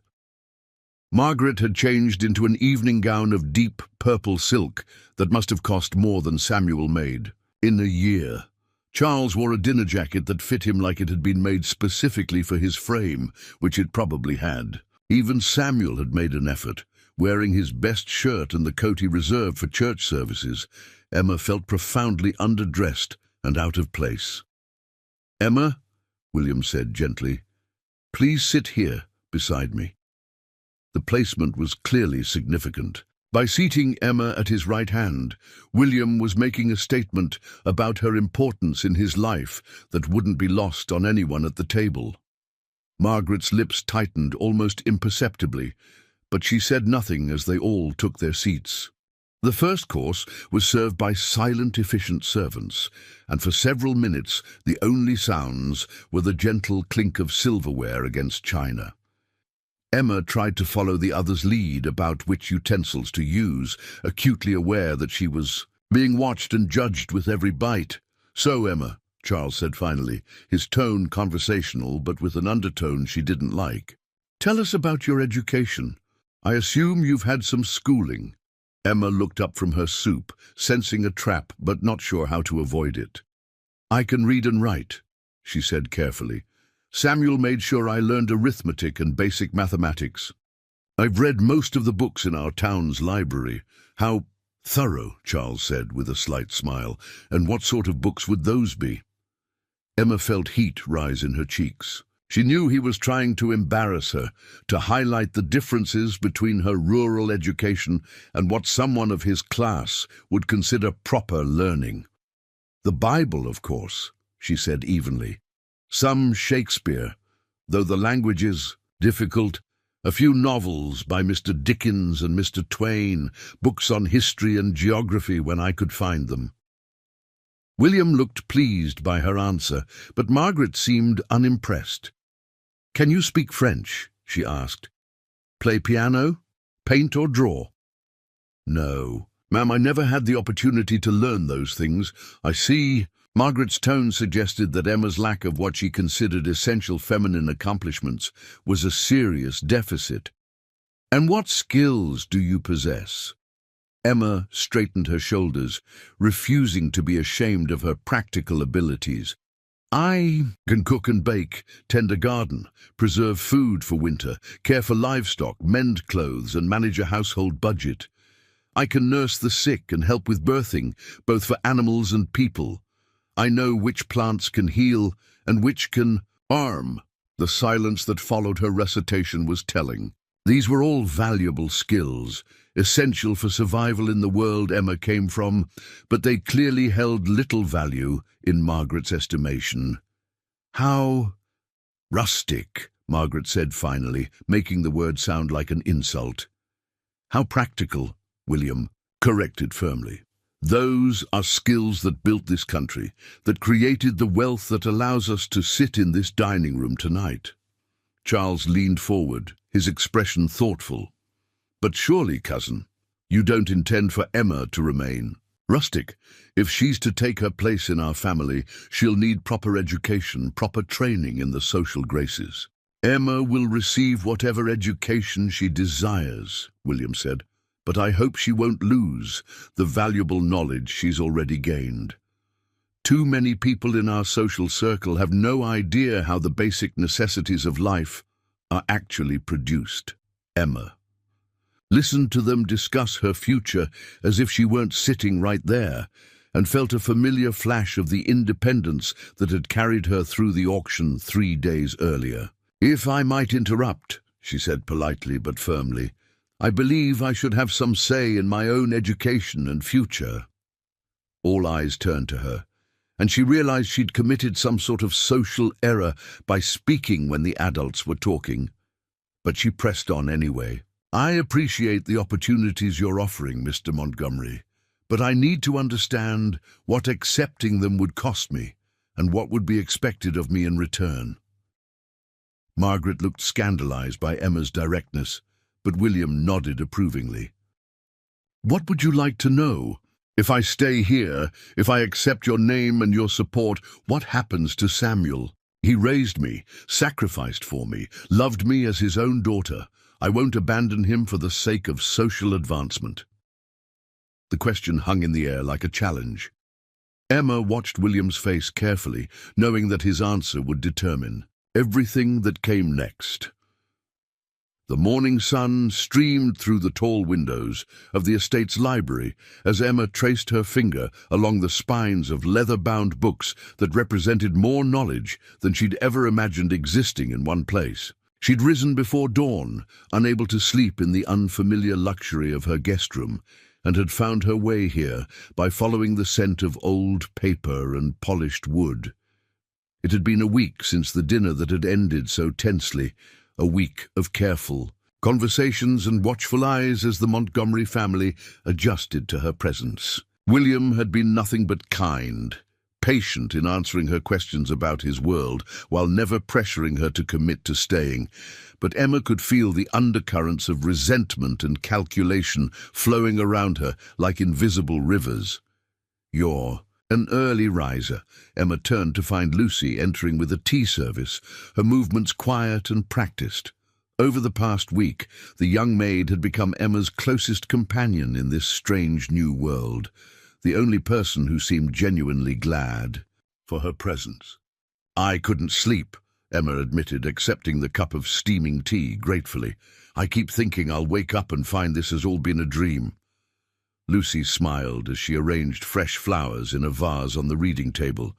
Margaret had changed into an evening gown of deep purple silk that must have cost more than Samuel made in a year. Charles wore a dinner jacket that fit him like it had been made specifically for his frame, which it probably had. Even Samuel had made an effort, wearing his best shirt and the coat he reserved for church services. Emma felt profoundly underdressed and out of place. "Emma," William said gently, "please sit here beside me." The placement was clearly significant. By seating Emma at his right hand, William was making a statement about her importance in his life that wouldn't be lost on anyone at the table. Margaret's lips tightened almost imperceptibly, but she said nothing as they all took their seats. The first course was served by silent, efficient servants, and for several minutes the only sounds were the gentle clink of silverware against china. Emma tried to follow the others' lead about which utensils to use, acutely aware that she was being watched and judged with every bite. "So, Emma," Charles said finally, his tone conversational but with an undertone she didn't like, "tell us about your education. I assume you've had some schooling." Emma looked up from her soup, sensing a trap but not sure how to avoid it. "I can read and write," she said carefully. "Samuel made sure I learned arithmetic and basic mathematics. I've read most of the books in our town's library." "How thorough," Charles said with a slight smile. "And what sort of books would those be?" Emma felt heat rise in her cheeks. She knew he was trying to embarrass her, to highlight the differences between her rural education and what someone of his class would consider proper learning. "The Bible, of course," she said evenly. "Some Shakespeare, though the language is Difficult. A few novels by Mr. Dickens and Mr. Twain, books on history and geography when I could find them. William looked pleased by her answer, but Margaret seemed unimpressed. "Can you speak French?" she asked. "Play piano? Paint or draw?" "No, ma'am, I never had the opportunity to learn those things. I see." Margaret's tone suggested that Emma's lack of what she considered essential feminine accomplishments was a serious deficit. "And what skills do you possess?" Emma straightened her shoulders, refusing to be ashamed of her practical abilities. "I can cook and bake, tend a garden, preserve food for winter, care for livestock, mend clothes, and manage a household budget. I can nurse the sick and help with birthing, both for animals and people. I know which plants can heal and which can harm." The silence that followed her recitation was telling. These were all valuable skills, essential for survival in the world Emma came from, but they clearly held little value in Margaret's estimation. "How rustic," Margaret said finally, making the word sound like an insult. "How practical," William corrected firmly. "Those are skills that built this country, that created the wealth that allows us to sit in this dining room tonight." Charles leaned forward, his expression thoughtful. "But surely, cousin, you don't intend for Emma to remain rustic. If she's to take her place in our family, she'll need proper education, proper training in the social graces." "Emma will receive whatever education she desires," William said, "but I hope she won't lose the valuable knowledge she's already gained. Too many people in our social circle have no idea how the basic necessities of life are actually produced." Emma listened to them discuss her future as if she weren't sitting right there, and felt a familiar flash of the independence that had carried her through the auction 3 days earlier. "If I might interrupt," she said politely but firmly, "I believe I should have some say in my own education and future." All eyes turned to her, and she realized she'd committed some sort of social error by speaking when the adults were talking. But she pressed on anyway. "I appreciate the opportunities you're offering, Mr. Montgomery, but I need to understand what accepting them would cost me and what would be expected of me in return." Margaret looked scandalized by Emma's directness, but William nodded approvingly. "What would you like to know? If I stay here, if I accept your name and your support, what happens to Samuel? He raised me, sacrificed for me, loved me as his own daughter. I won't abandon him for the sake of social advancement." The question hung in the air like a challenge. Emma watched William's face carefully, knowing that his answer would determine everything that came next. The morning sun streamed through the tall windows of the estate's library as Emma traced her finger along the spines of leather-bound books that represented more knowledge than she'd ever imagined existing in one place. She'd risen before dawn, unable to sleep in the unfamiliar luxury of her guest room, and had found her way here by following the scent of old paper and polished wood. It had been a week since the dinner that had ended so tensely, a week of careful conversations and watchful eyes as the Montgomery family adjusted to her presence. William had been nothing but kind, patient in answering her questions about his world, while never pressuring her to commit to staying. But Emma could feel the undercurrents of resentment and calculation flowing around her like invisible rivers. "You're an early riser." Emma turned to find Lucy entering with a tea service, her movements quiet and practiced. Over the past week, the young maid had become Emma's closest companion in this strange new world, the only person who seemed genuinely glad for her presence. "I couldn't sleep," Emma admitted, accepting the cup of steaming tea gratefully. "I keep thinking I'll wake up and find this has all been a dream." Lucy smiled as she arranged fresh flowers in a vase on the reading table.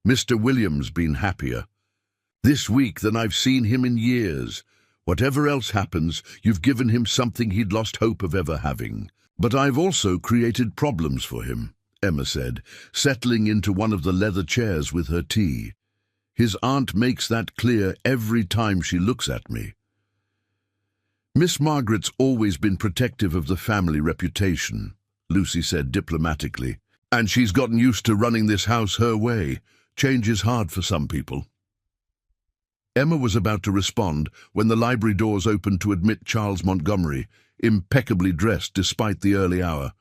"Mr. William's been happier this week than I've seen him in years. Whatever else happens, you've given him something he'd lost hope of ever having." "But I've also created problems for him," Emma said, settling into one of the leather chairs with her tea. "His aunt makes that clear every time she looks at me." Miss Margaret's always been protective of the family reputation, Lucy said diplomatically, and she's gotten used to running this house her way. Change is hard for some people. Emma was about to respond when the library doors opened to admit Charles Montgomery, impeccably dressed despite the early hour.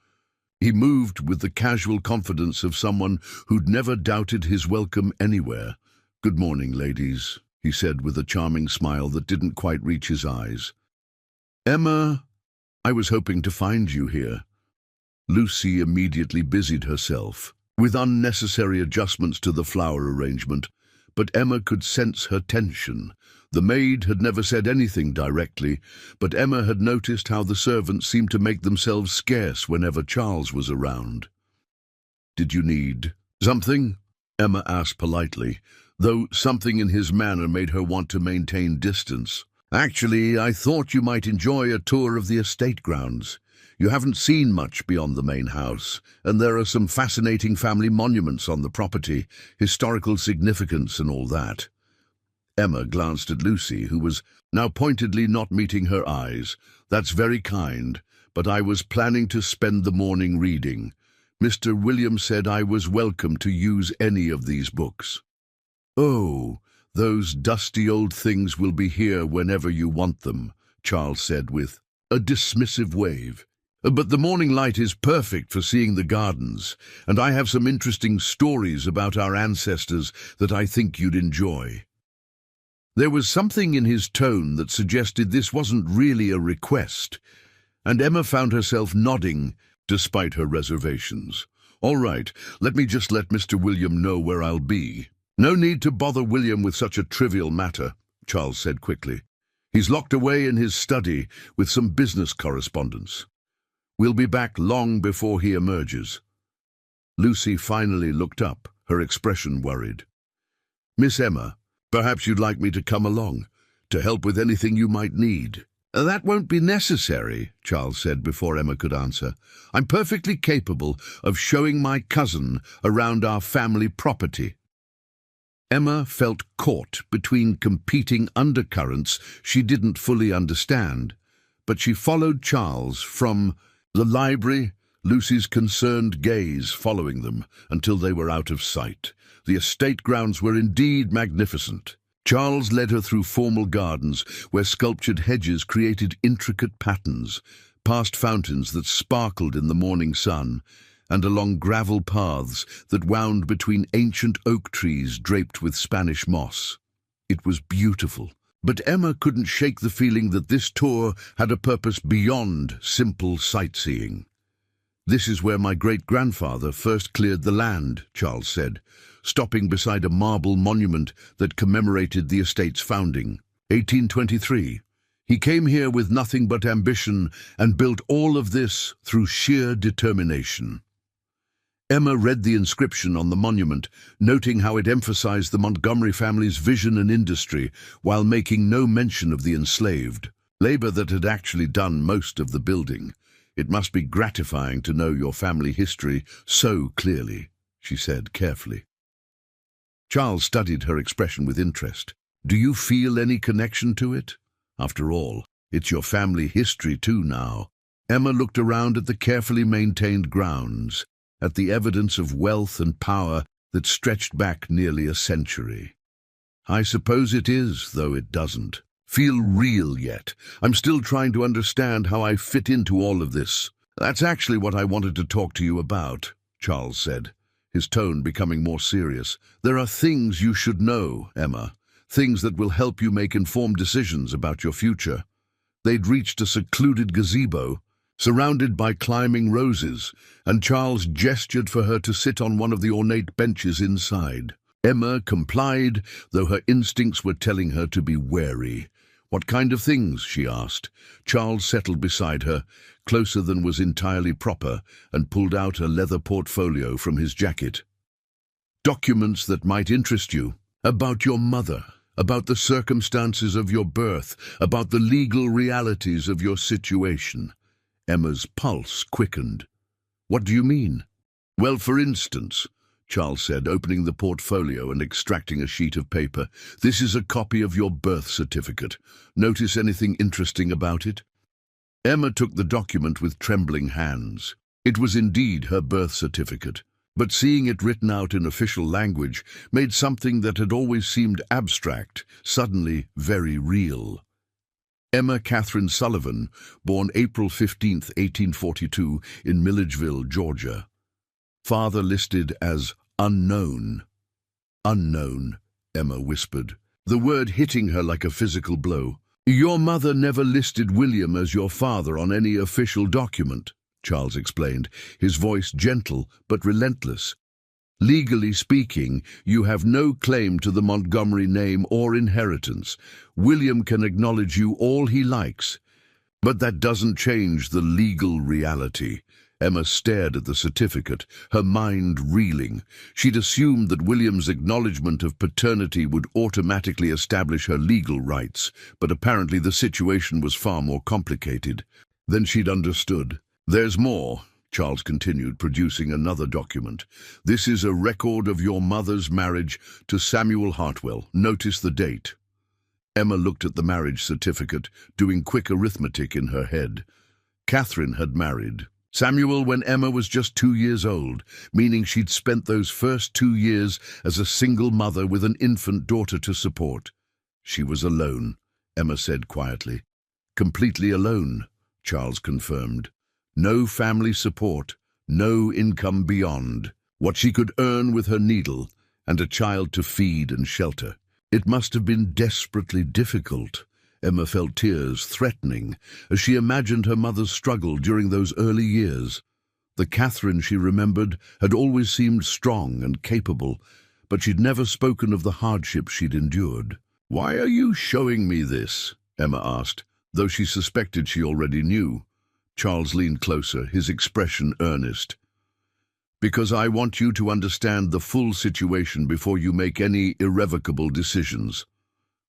He moved with the casual confidence of someone who'd never doubted his welcome anywhere. "Good morning, ladies," he said with a charming smile that didn't quite reach his eyes. "Emma, I was hoping to find you here." Lucy immediately busied herself with unnecessary adjustments to the flower arrangement, but Emma could sense her tension. The maid had never said anything directly, but Emma had noticed how the servants seemed to make themselves scarce whenever Charles was around. "Did you need something?" Emma asked politely, though something in his manner made her want to maintain distance. "Actually, I thought you might enjoy a tour of the estate grounds. You haven't seen much beyond the main house, and there are some fascinating family monuments on the property, historical significance and all that." Emma glanced at Lucy, who was now pointedly not meeting her eyes. "That's very kind, but I was planning to spend the morning reading. Mr. William said I was welcome to use any of these books." "Oh, those dusty old things will be here whenever you want them," Charles said with a dismissive wave. "But the morning light is perfect for seeing the gardens, and I have some interesting stories about our ancestors that I think you'd enjoy." There was something in his tone that suggested this wasn't really a request, and Emma found herself nodding despite her reservations. "All right, let me just let Mr. William know where I'll be." "No need to bother William with such a trivial matter," Charles said quickly. "He's locked away in his study with some business correspondence. We'll be back long before he emerges." Lucy finally looked up, her expression worried. "Miss Emma, perhaps you'd like me to come along, to help with anything you might need." "That won't be necessary," Charles said before Emma could answer. "I'm perfectly capable of showing my cousin around our family property." Emma felt caught between competing undercurrents she didn't fully understand, but she followed Charles from the library, Lucy's concerned gaze following them until they were out of sight. The estate grounds were indeed magnificent. Charles led her through formal gardens where sculptured hedges created intricate patterns, past fountains that sparkled in the morning sun, and along gravel paths that wound between ancient oak trees draped with Spanish moss. It was beautiful, but Emma couldn't shake the feeling that this tour had a purpose beyond simple sightseeing. "This is where my great-grandfather first cleared the land," Charles said, stopping beside a marble monument that commemorated the estate's founding. 1823. He came here with nothing but ambition and built all of this through sheer determination. Emma read the inscription on the monument, noting how it emphasized the Montgomery family's vision and industry while making no mention of the enslaved, labor that had actually done most of the building. "It must be gratifying to know your family history so clearly," she said carefully. Charles studied her expression with interest. "Do you feel any connection to it? After all, it's your family history too now." Emma looked around at the carefully maintained grounds, at the evidence of wealth and power that stretched back nearly a century. "I suppose it is, though it doesn't feel real yet. I'm still trying to understand how I fit into all of this." "That's actually what I wanted to talk to you about," Charles said, his tone becoming more serious. "There are things you should know, Emma, things that will help you make informed decisions about your future." They'd reached a secluded gazebo, surrounded by climbing roses, and Charles gestured for her to sit on one of the ornate benches inside. Emma complied, though her instincts were telling her to be wary. "What kind of things?" she asked. Charles settled beside her, closer than was entirely proper, and pulled out a leather portfolio from his jacket. "Documents that might interest you, about your mother, about the circumstances of your birth, about the legal realities of your situation." Emma's pulse quickened. "What do you mean?" "Well, for instance, Charles said, opening the portfolio and extracting a sheet of paper. "This is a copy of your birth certificate. Notice anything interesting about it?" Emma took the document with trembling hands. It was indeed her birth certificate, but seeing it written out in official language made something that had always seemed abstract suddenly very real. Emma Catherine Sullivan, born April 15, 1842, in Milledgeville, Georgia. Father listed as unknown. "Unknown," Emma whispered, the word hitting her like a physical blow. "Your mother never listed William as your father on any official document," Charles explained, his voice gentle but relentless. "Legally speaking, you have no claim to the Montgomery name or inheritance. William can acknowledge you all he likes. But that doesn't change the legal reality." Emma stared at the certificate, her mind reeling. She'd assumed that William's acknowledgement of paternity would automatically establish her legal rights, but apparently the situation was far more complicated. Then she'd understood. "There's more," Charles continued, producing another document. "This is a record of your mother's marriage to Samuel Hartwell. Notice the date." Emma looked at the marriage certificate, doing quick arithmetic in her head. Catherine had married Samuel when Emma was just 2 years old, meaning she'd spent those first 2 years as a single mother with an infant daughter to support. "She was alone," Emma said quietly. "Completely alone," Charles confirmed. "No family support, no income beyond what she could earn with her needle, and a child to feed and shelter. It must have been desperately difficult." Emma felt tears threatening as she imagined her mother's struggle during those early years. The Catherine she remembered had always seemed strong and capable, but she'd never spoken of the hardships she'd endured. "Why are you showing me this?" Emma asked, though she suspected she already knew. Charles leaned closer, his expression earnest. "Because I want you to understand the full situation before you make any irrevocable decisions.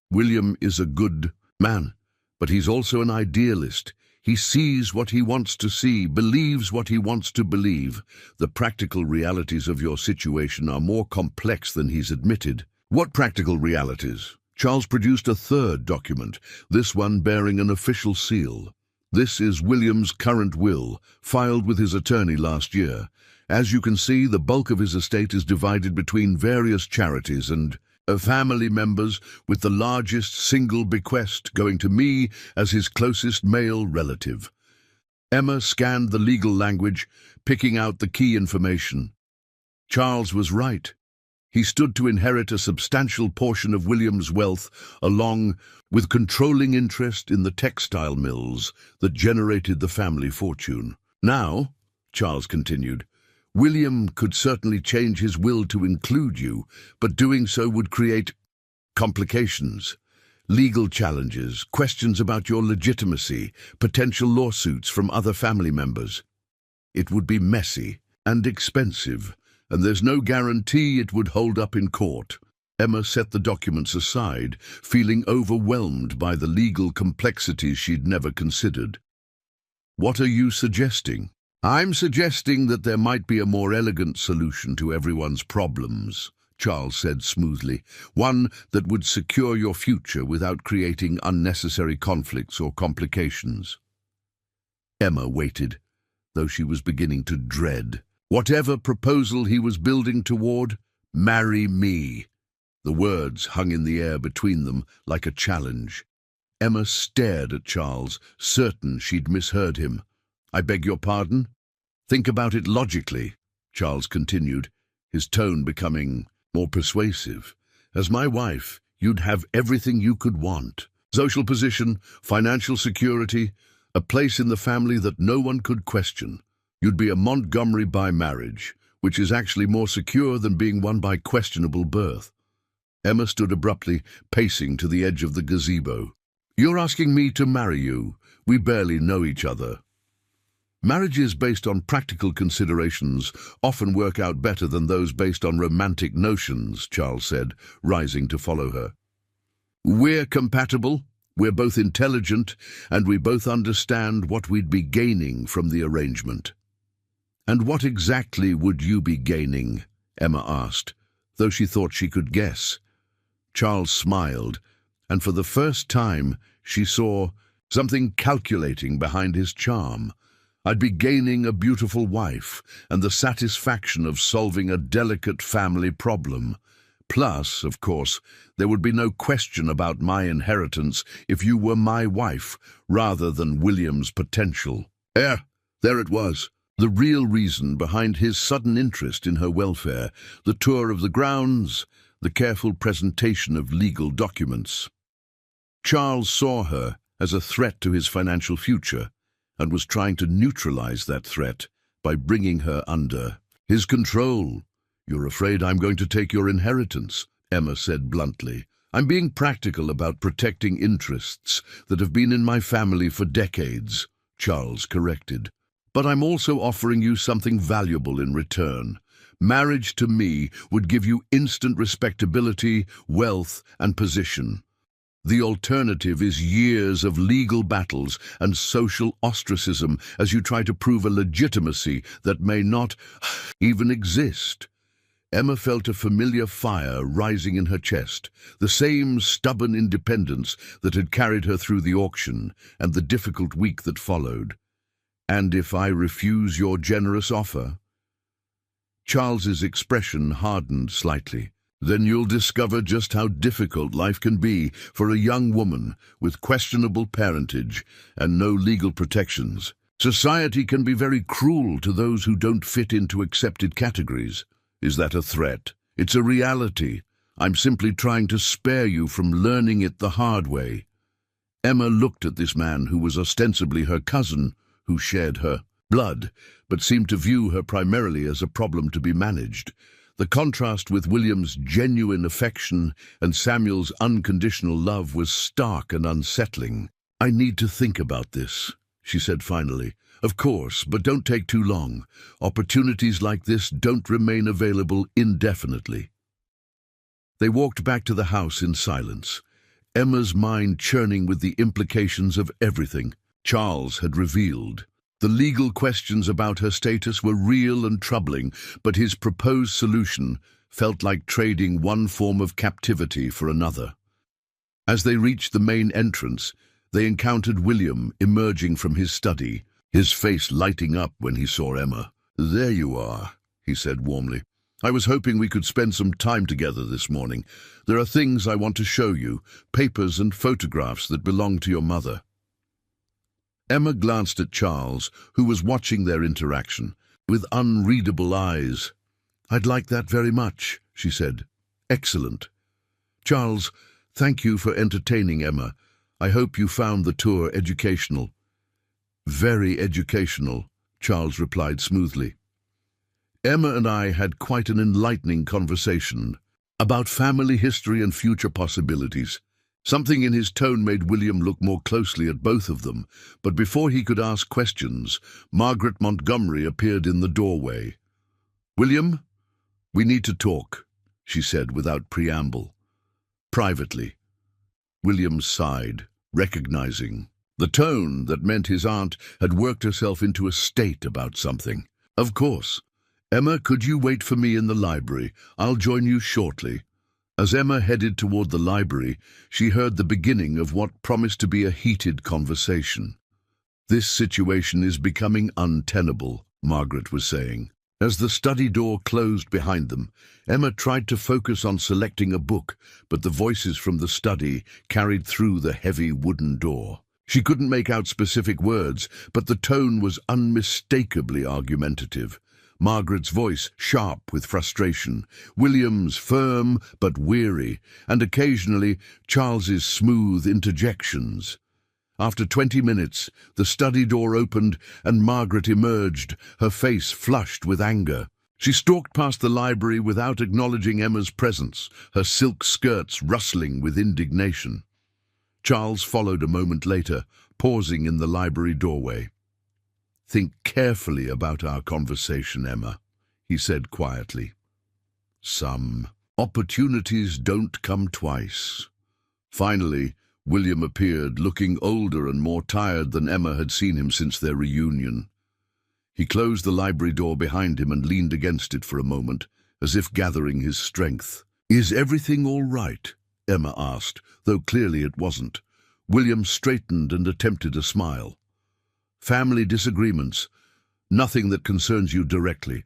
William is a good man, but he's also an idealist. He sees what he wants to see, believes what he wants to believe. The practical realities of your situation are more complex than he's admitted." "What practical realities?" Charles produced a third document, this one bearing an official seal. "This is William's current will, filed with his attorney last year. As you can see, the bulk of his estate is divided between various charities and family members, with the largest single bequest going to me as his closest male relative." Emma scanned the legal language, picking out the key information. Charles was right. He stood to inherit a substantial portion of William's wealth, along with controlling interest in the textile mills that generated the family fortune. "Now," Charles continued, "William could certainly change his will to include you, but doing so would create complications, legal challenges, questions about your legitimacy, potential lawsuits from other family members. It would be messy and expensive, and there's no guarantee it would hold up in court." Emma set the documents aside, feeling overwhelmed by the legal complexities she'd never considered. "What are you suggesting?" "I'm suggesting that there might be a more elegant solution to everyone's problems," Charles said smoothly, "one that would secure your future without creating unnecessary conflicts or complications." Emma waited, though she was beginning to dread. Whatever proposal he was building toward, "Marry me." The words hung in the air between them like a challenge. Emma stared at Charles, certain she'd misheard him. "I beg your pardon?" "Think about it logically," Charles continued, his tone becoming more persuasive. "As my wife, you'd have everything you could want. Social position, financial security, a place in the family that no one could question. You'd be a Montgomery by marriage, which is actually more secure than being one by questionable birth." Emma stood abruptly, pacing to the edge of the gazebo. "You're asking me to marry you? We barely know each other." "Marriages based on practical considerations often work out better than those based on romantic notions," Charles said, rising to follow her. "We're compatible, we're both intelligent, and we both understand what we'd be gaining from the arrangement." "And what exactly would you be gaining?" Emma asked, though she thought she could guess. Charles smiled, and for the first time she saw something calculating behind his charm. I'd be gaining a beautiful wife and the satisfaction of solving a delicate family problem. Plus, of course, there would be no question about my inheritance if you were my wife, rather than William's potential. There it was. The real reason behind his sudden interest in her welfare, the tour of the grounds, the careful presentation of legal documents. Charles saw her as a threat to his financial future and was trying to neutralize that threat by bringing her under his control. "You're afraid I'm going to take your inheritance," Emma said bluntly. "I'm being practical about protecting interests that have been in my family for decades," Charles corrected. "But I'm also offering you something valuable in return. Marriage to me would give you instant respectability, wealth, and position. The alternative is years of legal battles and social ostracism as you try to prove a legitimacy that may not even exist." Emma felt a familiar fire rising in her chest, the same stubborn independence that had carried her through the auction and the difficult week that followed. "And if I refuse your generous offer?" Charles's expression hardened slightly. "Then you'll discover just how difficult life can be for a young woman with questionable parentage and no legal protections. Society can be very cruel to those who don't fit into accepted categories. Is that a threat? It's a reality. I'm simply trying to spare you from learning it the hard way." Emma looked at this man who was ostensibly her cousin, who shared her blood, but seemed to view her primarily as a problem to be managed. The contrast with William's genuine affection and Samuel's unconditional love was stark and unsettling. "I need to think about this," she said finally. "Of course, but don't take too long. Opportunities like this don't remain available indefinitely." They walked back to the house in silence, Emma's mind churning with the implications of everything Charles had revealed. The legal questions about her status were real and troubling, but his proposed solution felt like trading one form of captivity for another. As they reached the main entrance, they encountered William emerging from his study, his face lighting up when he saw Emma. "There you are," he said warmly. "I was hoping we could spend some time together this morning. There are things I want to show you, papers and photographs that belong to your mother." Emma glanced at Charles, who was watching their interaction, with unreadable eyes. "I'd like that very much," she said. "Excellent. Charles, thank you for entertaining Emma. I hope you found the tour educational." "Very educational," Charles replied smoothly. "Emma and I had quite an enlightening conversation about family history and future possibilities." Something in his tone made William look more closely at both of them, but before he could ask questions, Margaret Montgomery appeared in the doorway. "William, we need to talk," she said without preamble. "Privately." William sighed, recognizing the tone that meant his aunt had worked herself into a state about something. "Of course. Emma, could you wait for me in the library? I'll join you shortly." As Emma headed toward the library, she heard the beginning of what promised to be a heated conversation. "This situation is becoming untenable," Margaret was saying. As the study door closed behind them, Emma tried to focus on selecting a book, but the voices from the study carried through the heavy wooden door. She couldn't make out specific words, but the tone was unmistakably argumentative. Margaret's voice sharp with frustration, William's firm but weary, and occasionally Charles's smooth interjections. After 20 minutes, the study door opened and Margaret emerged, her face flushed with anger. She stalked past the library without acknowledging Emma's presence, her silk skirts rustling with indignation. Charles followed a moment later, pausing in the library doorway. "Think carefully about our conversation, Emma," he said quietly. "Some opportunities don't come twice." Finally, William appeared, looking older and more tired than Emma had seen him since their reunion. He closed the library door behind him and leaned against it for a moment, as if gathering his strength. "Is everything all right?" Emma asked, though clearly it wasn't. William straightened and attempted a smile. "Family disagreements, nothing that concerns you directly."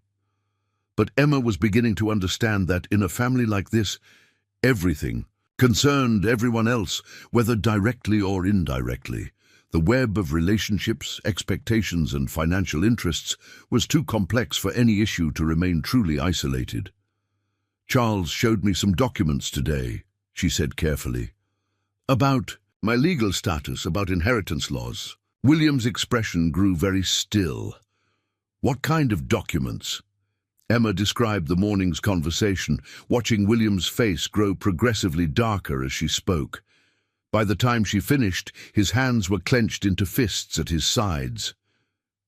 But Emma was beginning to understand that in a family like this, everything concerned everyone else, whether directly or indirectly. The web of relationships, expectations, and financial interests was too complex for any issue to remain truly isolated. "Charles showed me some documents today," she said carefully. "About my legal status, about inheritance laws." William's expression grew very still. "What kind of documents?" Emma described the morning's conversation, watching William's face grow progressively darker as she spoke. By the time she finished, his hands were clenched into fists at his sides.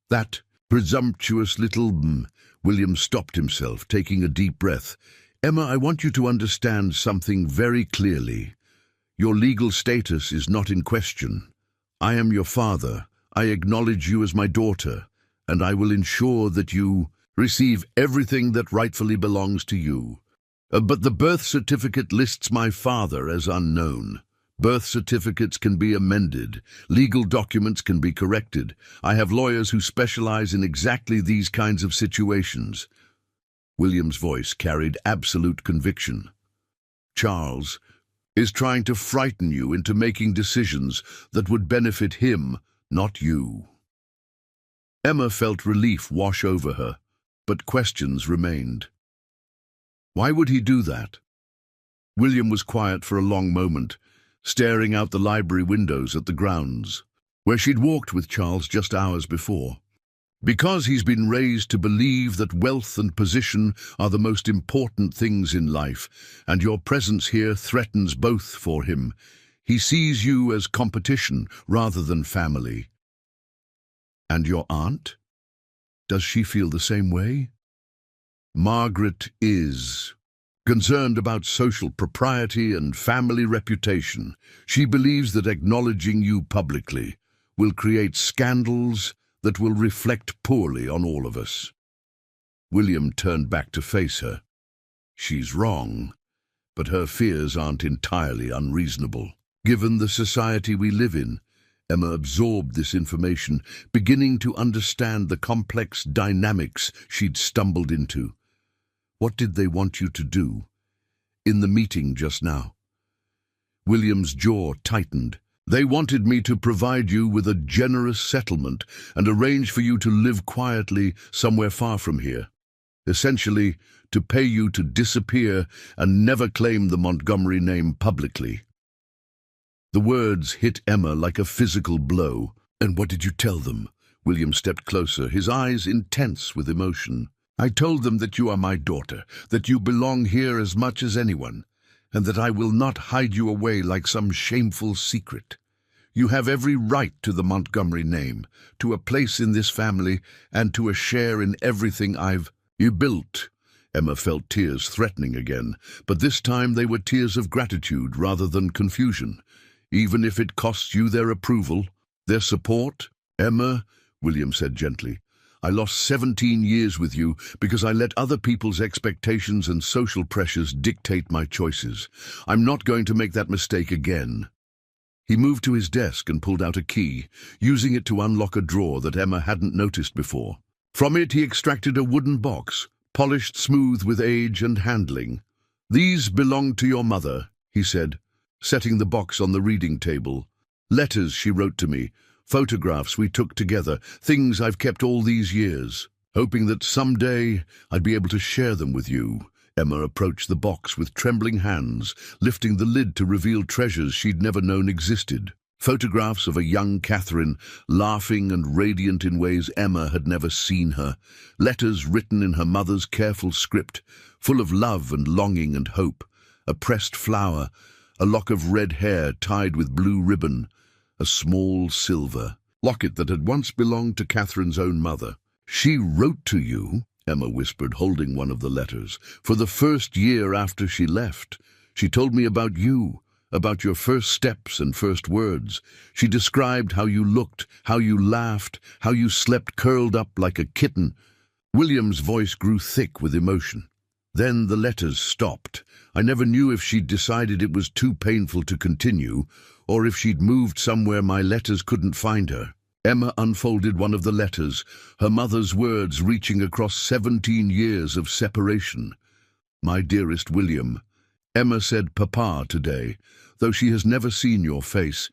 "That presumptuous little—" William stopped himself, taking a deep breath. "Emma, I want you to understand something very clearly. Your legal status is not in question. I am your father. I acknowledge you as my daughter, and I will ensure that you receive everything that rightfully belongs to you. But the birth certificate lists my father as unknown. Birth certificates can be amended. Legal documents can be corrected. I have lawyers who specialize in exactly these kinds of situations." William's voice carried absolute conviction. "Charles is trying to frighten you into making decisions that would benefit him, not you." Emma felt relief wash over her, but questions remained. Why would he do that? William was quiet for a long moment, staring out the library windows at the grounds, where she'd walked with Charles just hours before. "Because he's been raised to believe that wealth and position are the most important things in life, and your presence here threatens both for him. He sees you as competition rather than family." "And your aunt? Does she feel the same way?" "Margaret is concerned about social propriety and family reputation. She believes that acknowledging you publicly will create scandals that will reflect poorly on all of us." William turned back to face her. "She's wrong, but her fears aren't entirely unreasonable. Given the society we live in," Emma absorbed this information, beginning to understand the complex dynamics she'd stumbled into. "What did they want you to do in the meeting just now?" William's jaw tightened. "They wanted me to provide you with a generous settlement and arrange for you to live quietly somewhere far from here. Essentially, to pay you to disappear and never claim the Montgomery name publicly." The words hit Emma like a physical blow. "And what did you tell them?" William stepped closer, his eyes intense with emotion. "I told them that you are my daughter, that you belong here as much as anyone, and that I will not hide you away like some shameful secret. You have every right to the Montgomery name, to a place in this family, and to a share in everything you built." Emma felt tears threatening again, but this time they were tears of gratitude rather than confusion. "Even if it costs you their approval, their support." "Emma," William said gently, "I lost 17 years with you because I let other people's expectations and social pressures dictate my choices. I'm not going to make that mistake again." He moved to his desk and pulled out a key, using it to unlock a drawer that Emma hadn't noticed before. From it he extracted a wooden box, polished smooth with age and handling. "These belong to your mother," he said, setting the box on the reading table. "Letters she wrote to me, photographs we took together, things I've kept all these years, hoping that someday I'd be able to share them with you." Emma approached the box with trembling hands, lifting the lid to reveal treasures she'd never known existed. Photographs of a young Catherine, laughing and radiant in ways Emma had never seen her. Letters written in her mother's careful script, full of love and longing and hope. A pressed flower, a lock of red hair tied with blue ribbon, a small silver locket that had once belonged to Catherine's own mother. "She wrote to you," Emma whispered, holding one of the letters, "for the first year after she left. She told me about you, about your first steps and first words. She described how you looked, how you laughed, how you slept curled up like a kitten." William's voice grew thick with emotion. Then the letters stopped. I never knew if she'd decided it was too painful to continue, or if she'd moved somewhere my letters couldn't find her. Emma unfolded one of the letters, her mother's words reaching across 17 years of separation. "My dearest William, Emma said Papa today, though she has never seen your face.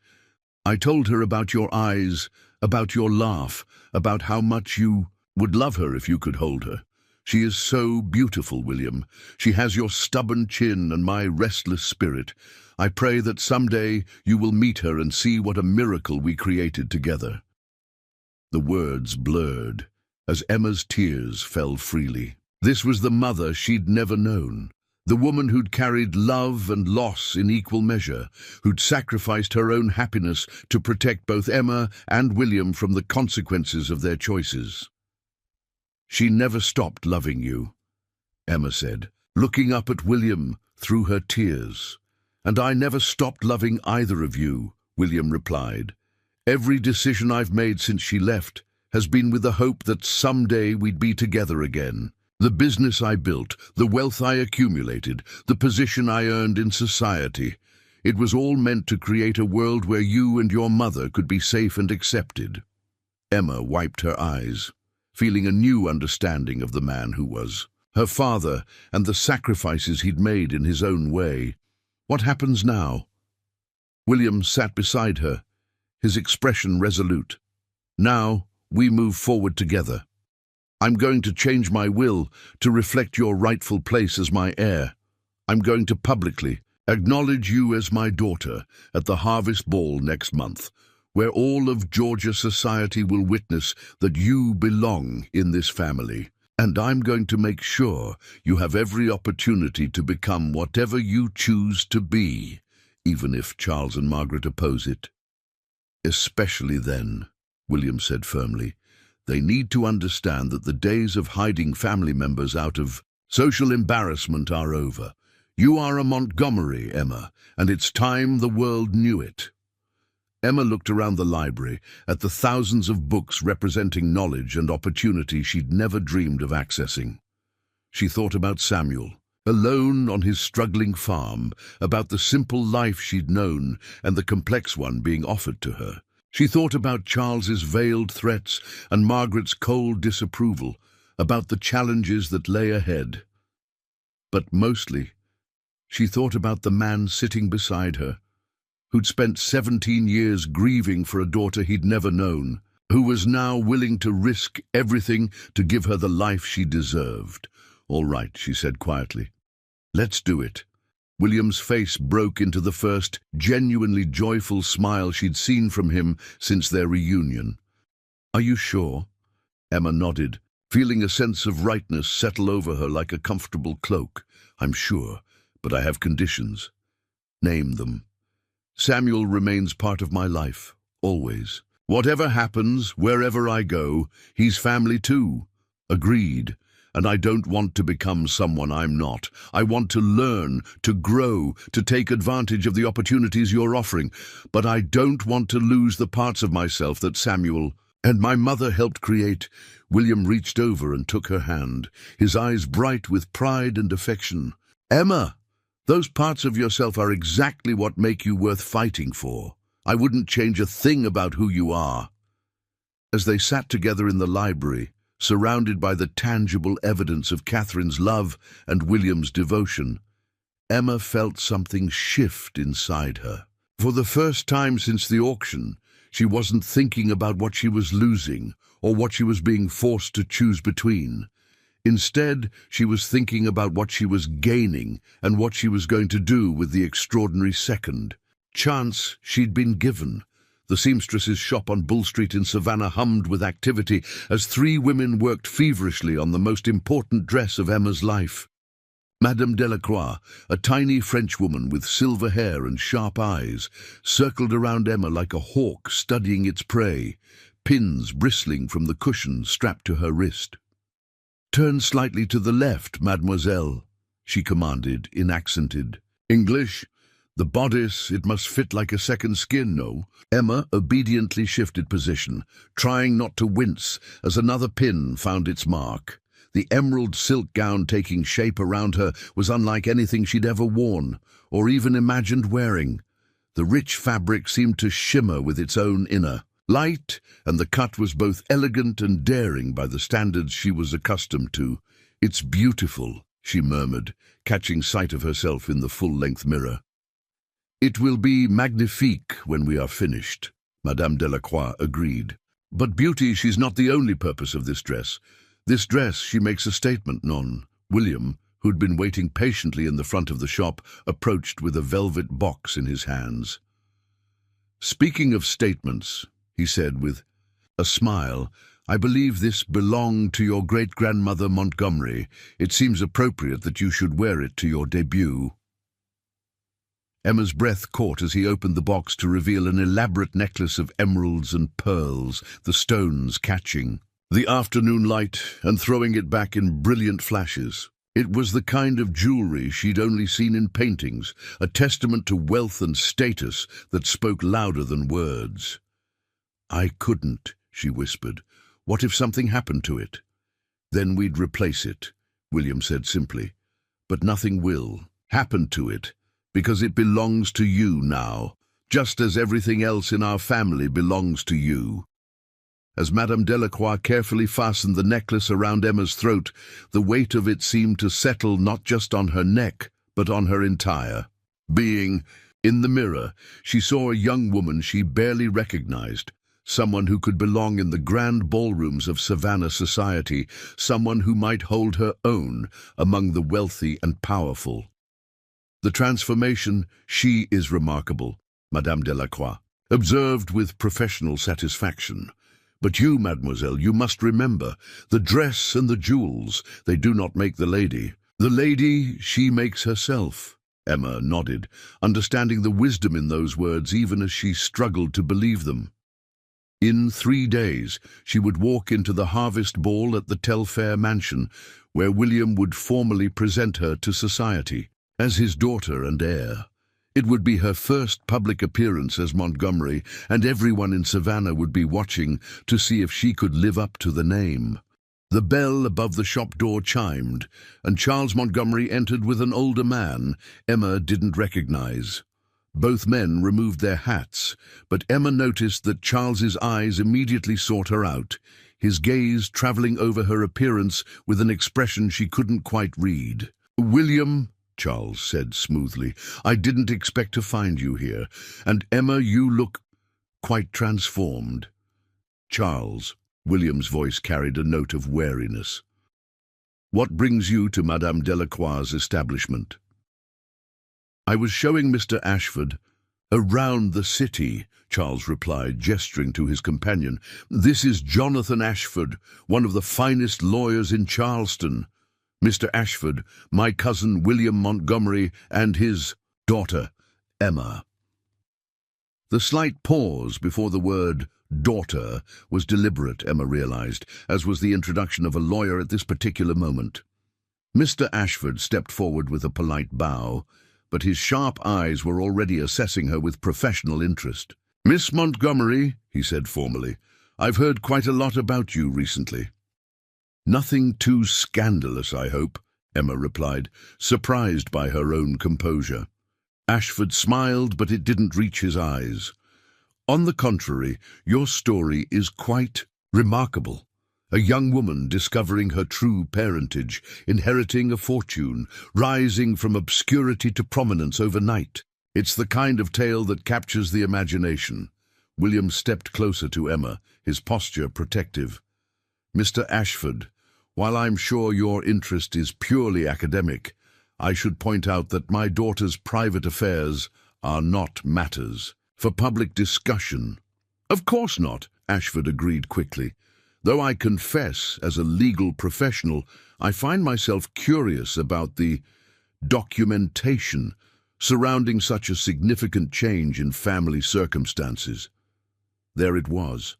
I told her about your eyes, about your laugh, about how much you would love her if you could hold her. She is so beautiful, William. She has your stubborn chin and my restless spirit. I pray that someday you will meet her and see what a miracle we created together." The words blurred as Emma's tears fell freely. This was the mother she'd never known, the woman who'd carried love and loss in equal measure, who'd sacrificed her own happiness to protect both Emma and William from the consequences of their choices. "She never stopped loving you," Emma said, looking up at William through her tears. "And I never stopped loving either of you," William replied. "Every decision I've made since she left has been with the hope that someday we'd be together again. The business I built, the wealth I accumulated, the position I earned in society, it was all meant to create a world where you and your mother could be safe and accepted." Emma wiped her eyes, feeling a new understanding of the man who was her father and the sacrifices he'd made in his own way. "What happens now?" William sat beside her, his expression resolute. "Now we move forward together. I'm going to change my will to reflect your rightful place as my heir. I'm going to publicly acknowledge you as my daughter at the Harvest Ball next month, where all of Georgia society will witness that you belong in this family. And I'm going to make sure you have every opportunity to become whatever you choose to be, even if Charles and Margaret oppose it." "Especially then," William said firmly. "They need to understand that the days of hiding family members out of social embarrassment are over. You are a Montgomery, Emma, and it's time the world knew it." Emma looked around the library at the thousands of books representing knowledge and opportunity she'd never dreamed of accessing. She thought about Samuel, alone on his struggling farm, about the simple life she'd known and the complex one being offered to her. She thought about Charles's veiled threats and Margaret's cold disapproval, about the challenges that lay ahead. But mostly, she thought about the man sitting beside her, who'd spent 17 years grieving for a daughter he'd never known, who was now willing to risk everything to give her the life she deserved. "All right," she said quietly. "Let's do it." William's face broke into the first genuinely joyful smile she'd seen from him since their reunion. "Are you sure?" Emma nodded, feeling a sense of rightness settle over her like a comfortable cloak. "I'm sure, but I have conditions." "Name them." "Samuel remains part of my life, always. Whatever happens, wherever I go, he's family too." "Agreed. And I don't want to become someone I'm not. I want to learn, to grow, to take advantage of the opportunities you're offering. But I don't want to lose the parts of myself that Samuel and my mother helped create." William reached over and took her hand, his eyes bright with pride and affection. "Emma, those parts of yourself are exactly what make you worth fighting for. I wouldn't change a thing about who you are." As they sat together in the library, surrounded by the tangible evidence of Catherine's love and William's devotion, Emma felt something shift inside her. For the first time since the auction, she wasn't thinking about what she was losing or what she was being forced to choose between. Instead, she was thinking about what she was gaining and what she was going to do with the extraordinary second chance she'd been given. The seamstress's shop on Bull Street in Savannah hummed with activity as 3 women worked feverishly on the most important dress of Emma's life. Madame Delacroix, a tiny Frenchwoman with silver hair and sharp eyes, circled around Emma like a hawk studying its prey, pins bristling from the cushion strapped to her wrist. "Turn slightly to the left, mademoiselle," she commanded in accented English. "The bodice, it must fit like a second skin, no?" Emma obediently shifted position, trying not to wince as another pin found its mark. The emerald silk gown taking shape around her was unlike anything she'd ever worn, or even imagined wearing. The rich fabric seemed to shimmer with its own inner light, and the cut was both elegant and daring by the standards she was accustomed to. "It's beautiful," she murmured, catching sight of herself in the full-length mirror. "It will be magnifique when we are finished," Madame Delacroix agreed. "But beauty, she's not the only purpose of this dress. This dress, she makes a statement, non." William, who'd been waiting patiently in the front of the shop, approached with a velvet box in his hands. "Speaking of statements," he said with a smile, "I believe this belonged to your great-grandmother Montgomery. It seems appropriate that you should wear it to your debut." Emma's breath caught as he opened the box to reveal an elaborate necklace of emeralds and pearls, the stones catching the afternoon light and throwing it back in brilliant flashes. It was the kind of jewelry she'd only seen in paintings, a testament to wealth and status that spoke louder than words. "I couldn't," she whispered. "What if something happened to it?" "Then we'd replace it," William said simply. "But nothing will happen to it, because it belongs to you now, just as everything else in our family belongs to you." As Madame Delacroix carefully fastened the necklace around Emma's throat, the weight of it seemed to settle not just on her neck, but on her entire being. In the mirror, she saw a young woman she barely recognized, someone who could belong in the grand ballrooms of Savannah society, someone who might hold her own among the wealthy and powerful. "The transformation, she is remarkable," Madame Delacroix observed with professional satisfaction. "But you, mademoiselle, you must remember, the dress and the jewels, they do not make the lady. The lady, she makes herself." Emma nodded, understanding the wisdom in those words even as she struggled to believe them. In 3 days, she would walk into the harvest ball at the Telfair mansion, where William would formally present her to society as his daughter and heir. It would be her first public appearance as Montgomery, and everyone in Savannah would be watching to see if she could live up to the name. The bell above the shop door chimed, and Charles Montgomery entered with an older man Emma didn't recognize. Both men removed their hats, but Emma noticed that Charles's eyes immediately sought her out, his gaze traveling over her appearance with an expression she couldn't quite read. "William," Charles said smoothly, "I didn't expect to find you here, and Emma, you look quite transformed." "Charles," William's voice carried a note of wariness. "What brings you to Madame Delacroix's establishment?" "I was showing Mr. Ashford around the city," Charles replied, gesturing to his companion. "This is Jonathan Ashford, one of the finest lawyers in Charleston. Mr. Ashford, my cousin William Montgomery, and his daughter, Emma." The slight pause before the word daughter was deliberate, Emma realized, as was the introduction of a lawyer at this particular moment. Mr. Ashford stepped forward with a polite bow, but his sharp eyes were already assessing her with professional interest. "Miss Montgomery," he said formally, "I've heard quite a lot about you recently." "Nothing too scandalous, I hope," Emma replied, surprised by her own composure. Ashford smiled, but it didn't reach his eyes. "On the contrary, your story is quite remarkable. A young woman discovering her true parentage, inheriting a fortune, rising from obscurity to prominence overnight. It's the kind of tale that captures the imagination." William stepped closer to Emma, his posture protective. "Mr. Ashford, while I'm sure your interest is purely academic, I should point out that my daughter's private affairs are not matters for public discussion." "Of course not," Ashford agreed quickly. "Though I confess, as a legal professional, I find myself curious about the documentation surrounding such a significant change in family circumstances." There it was.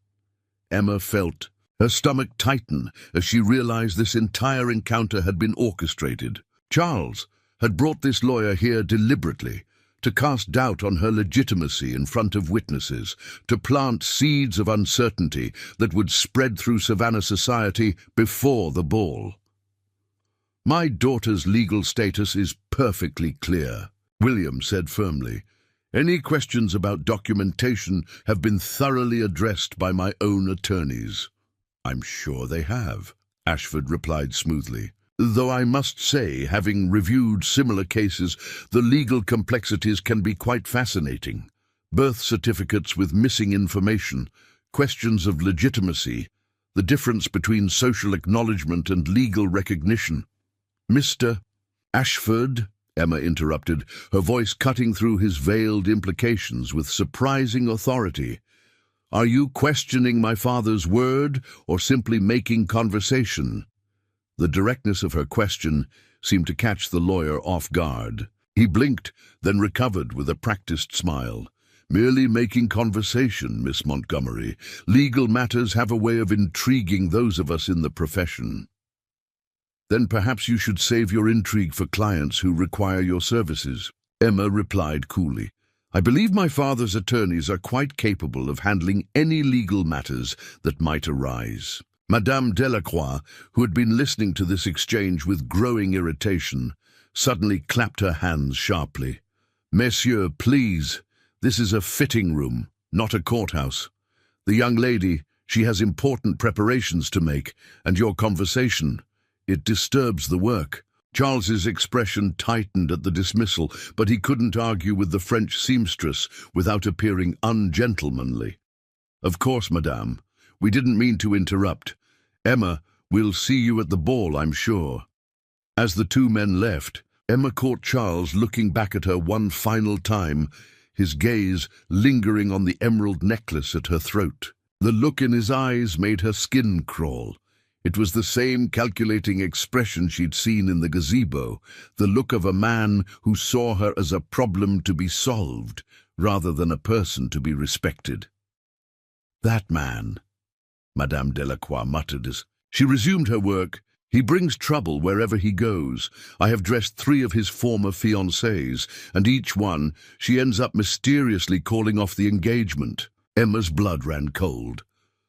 Emma felt her stomach tighten as she realized this entire encounter had been orchestrated. Charles had brought this lawyer here deliberately, to cast doubt on her legitimacy in front of witnesses, to plant seeds of uncertainty that would spread through Savannah society before the ball. My daughter's legal status is perfectly clear, William said firmly. Any questions about documentation have been thoroughly addressed by my own attorneys. I'm sure they have, Ashford replied smoothly. Though I must say, having reviewed similar cases, the legal complexities can be quite fascinating. Birth certificates with missing information, questions of legitimacy, the difference between social acknowledgement and legal recognition. Mr. Ashford, Emma interrupted, her voice cutting through his veiled implications with surprising authority. Are you questioning my father's word or simply making conversation? The directness of her question seemed to catch the lawyer off guard. He blinked, then recovered with a practiced smile. Merely making conversation, Miss Montgomery. Legal matters have a way of intriguing those of us in the profession. Then perhaps you should save your intrigue for clients who require your services, Emma replied coolly. I believe my father's attorneys are quite capable of handling any legal matters that might arise. Madame Delacroix, who had been listening to this exchange with growing irritation, suddenly clapped her hands sharply. Messieurs, please, this is a fitting room, not a courthouse. The young lady, she has important preparations to make, and your conversation, it disturbs the work. Charles's expression tightened at the dismissal, but he couldn't argue with the French seamstress without appearing ungentlemanly. Of course, madame. We didn't mean to interrupt. Emma, we'll see you at the ball, I'm sure. As the two men left, Emma caught Charles looking back at her one final time, his gaze lingering on the emerald necklace at her throat. The look in his eyes made her skin crawl. It was the same calculating expression she'd seen in the gazebo, the look of a man who saw her as a problem to be solved, rather than a person to be respected. That man, Madame Delacroix muttered as she resumed her work. He brings trouble wherever he goes. I have dressed 3 of his former fiancés, and each one she ends up mysteriously calling off the engagement. Emma's blood ran cold.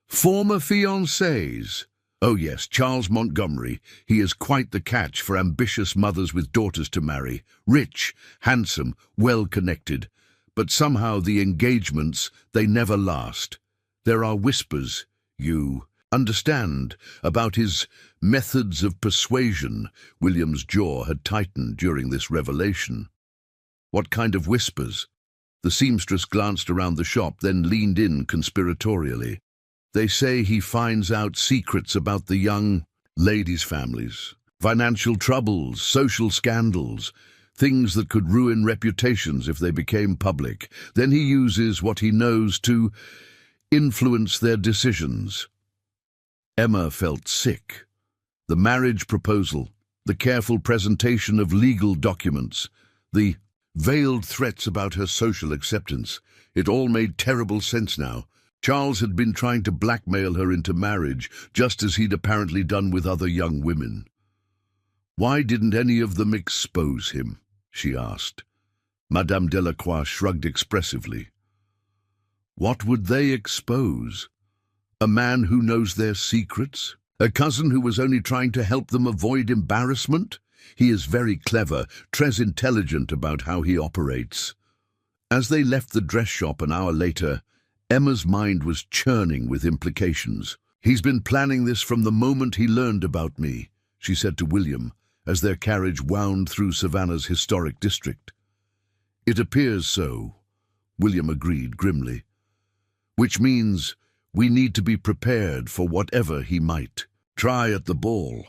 Former fiancés? Oh yes, Charles Montgomery. He is quite the catch for ambitious mothers with daughters to marry. Rich, handsome, well-connected. But somehow the engagements, they never last. There are whispers, you understand, about his methods of persuasion. William's jaw had tightened during this revelation. What kind of whispers? The seamstress glanced around the shop, then leaned in conspiratorially. They say he finds out secrets about the young ladies' families, financial troubles, social scandals, things that could ruin reputations if they became public. Then he uses what he knows to influence their decisions. Emma felt sick. The marriage proposal, the careful presentation of legal documents, the veiled threats about her social acceptance, it all made terrible sense now. Charles had been trying to blackmail her into marriage, just as he'd apparently done with other young women. Why didn't any of them expose him? She asked. Madame Delacroix shrugged expressively. What would they expose? A man who knows their secrets? A cousin who was only trying to help them avoid embarrassment? He is very clever, très intelligent about how he operates. As they left the dress shop an hour later, Emma's mind was churning with implications. He's been planning this from the moment he learned about me, she said to William, as their carriage wound through Savannah's historic district. It appears so, William agreed grimly. Which means we need to be prepared for whatever he might try at the ball.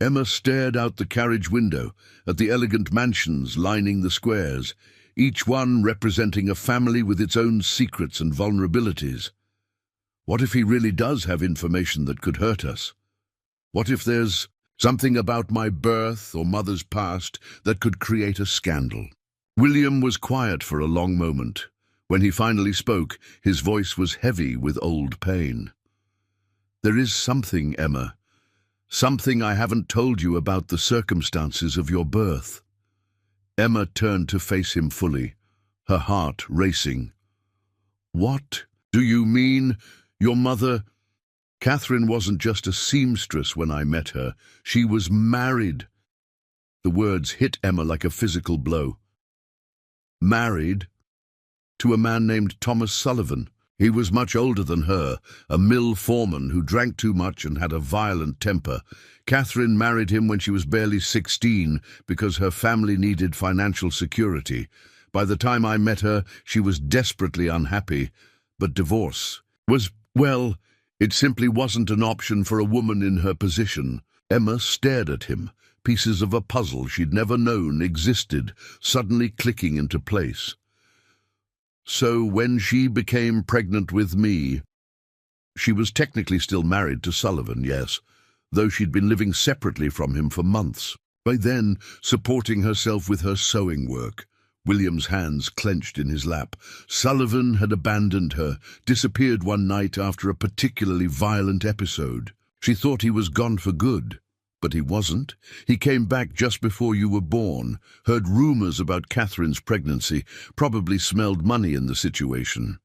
Emma stared out the carriage window at the elegant mansions lining the squares, each one representing a family with its own secrets and vulnerabilities. What if he really does have information that could hurt us? What if there's something about my birth or mother's past that could create a scandal? William was quiet for a long moment. When he finally spoke, his voice was heavy with old pain. There is something, Emma. Something I haven't told you about the circumstances of your birth. Emma turned to face him fully, her heart racing. What do you mean? Your mother... Catherine wasn't just a seamstress when I met her. She was married. The words hit Emma like a physical blow. Married to a man named Thomas Sullivan. He was much older than her, a mill foreman who drank too much and had a violent temper. Catherine married him when she was barely 16 because her family needed financial security. By the time I met her, she was desperately unhappy. But divorce was, well, it simply wasn't an option for a woman in her position. Emma stared at him, pieces of a puzzle she'd never known existed, suddenly clicking into place. So when she became pregnant with me, she was technically still married to Sullivan, yes, though she'd been living separately from him for months. By then, supporting herself with her sewing work. William's hands clenched in his lap. Sullivan had abandoned her, disappeared one night after a particularly violent episode. She thought he was gone for good. But he wasn't. He came back just before you were born, heard rumors about Catherine's pregnancy, probably smelled money in the situation.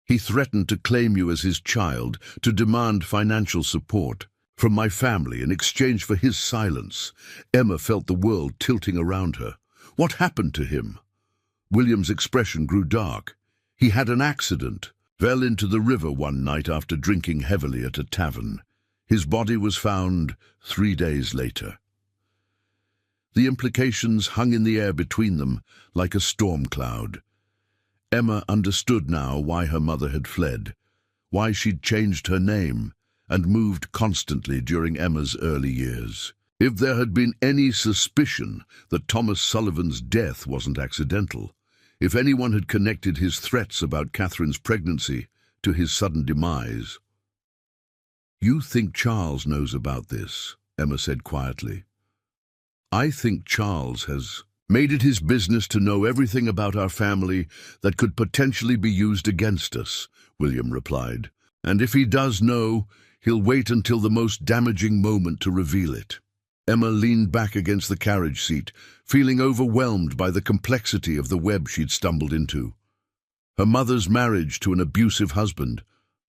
He threatened to claim you as his child, to demand financial support from my family in exchange for his silence. Emma felt the world tilting around her. What happened to him? William's expression grew dark. He had an accident, fell into the river one night after drinking heavily at a tavern. His body was found 3 days later. The implications hung in the air between them like a storm cloud. Emma understood now why her mother had fled, why she'd changed her name and moved constantly during Emma's early years. If there had been any suspicion that Thomas Sullivan's death wasn't accidental, if anyone had connected his threats about Catherine's pregnancy to his sudden demise. "You think Charles knows about this," Emma said quietly. "I think Charles has made it his business to know everything about our family that could potentially be used against us," William replied. "And if he does know, he'll wait until the most damaging moment to reveal it." Emma leaned back against the carriage seat, feeling overwhelmed by the complexity of the web she'd stumbled into. Her mother's marriage to an abusive husband,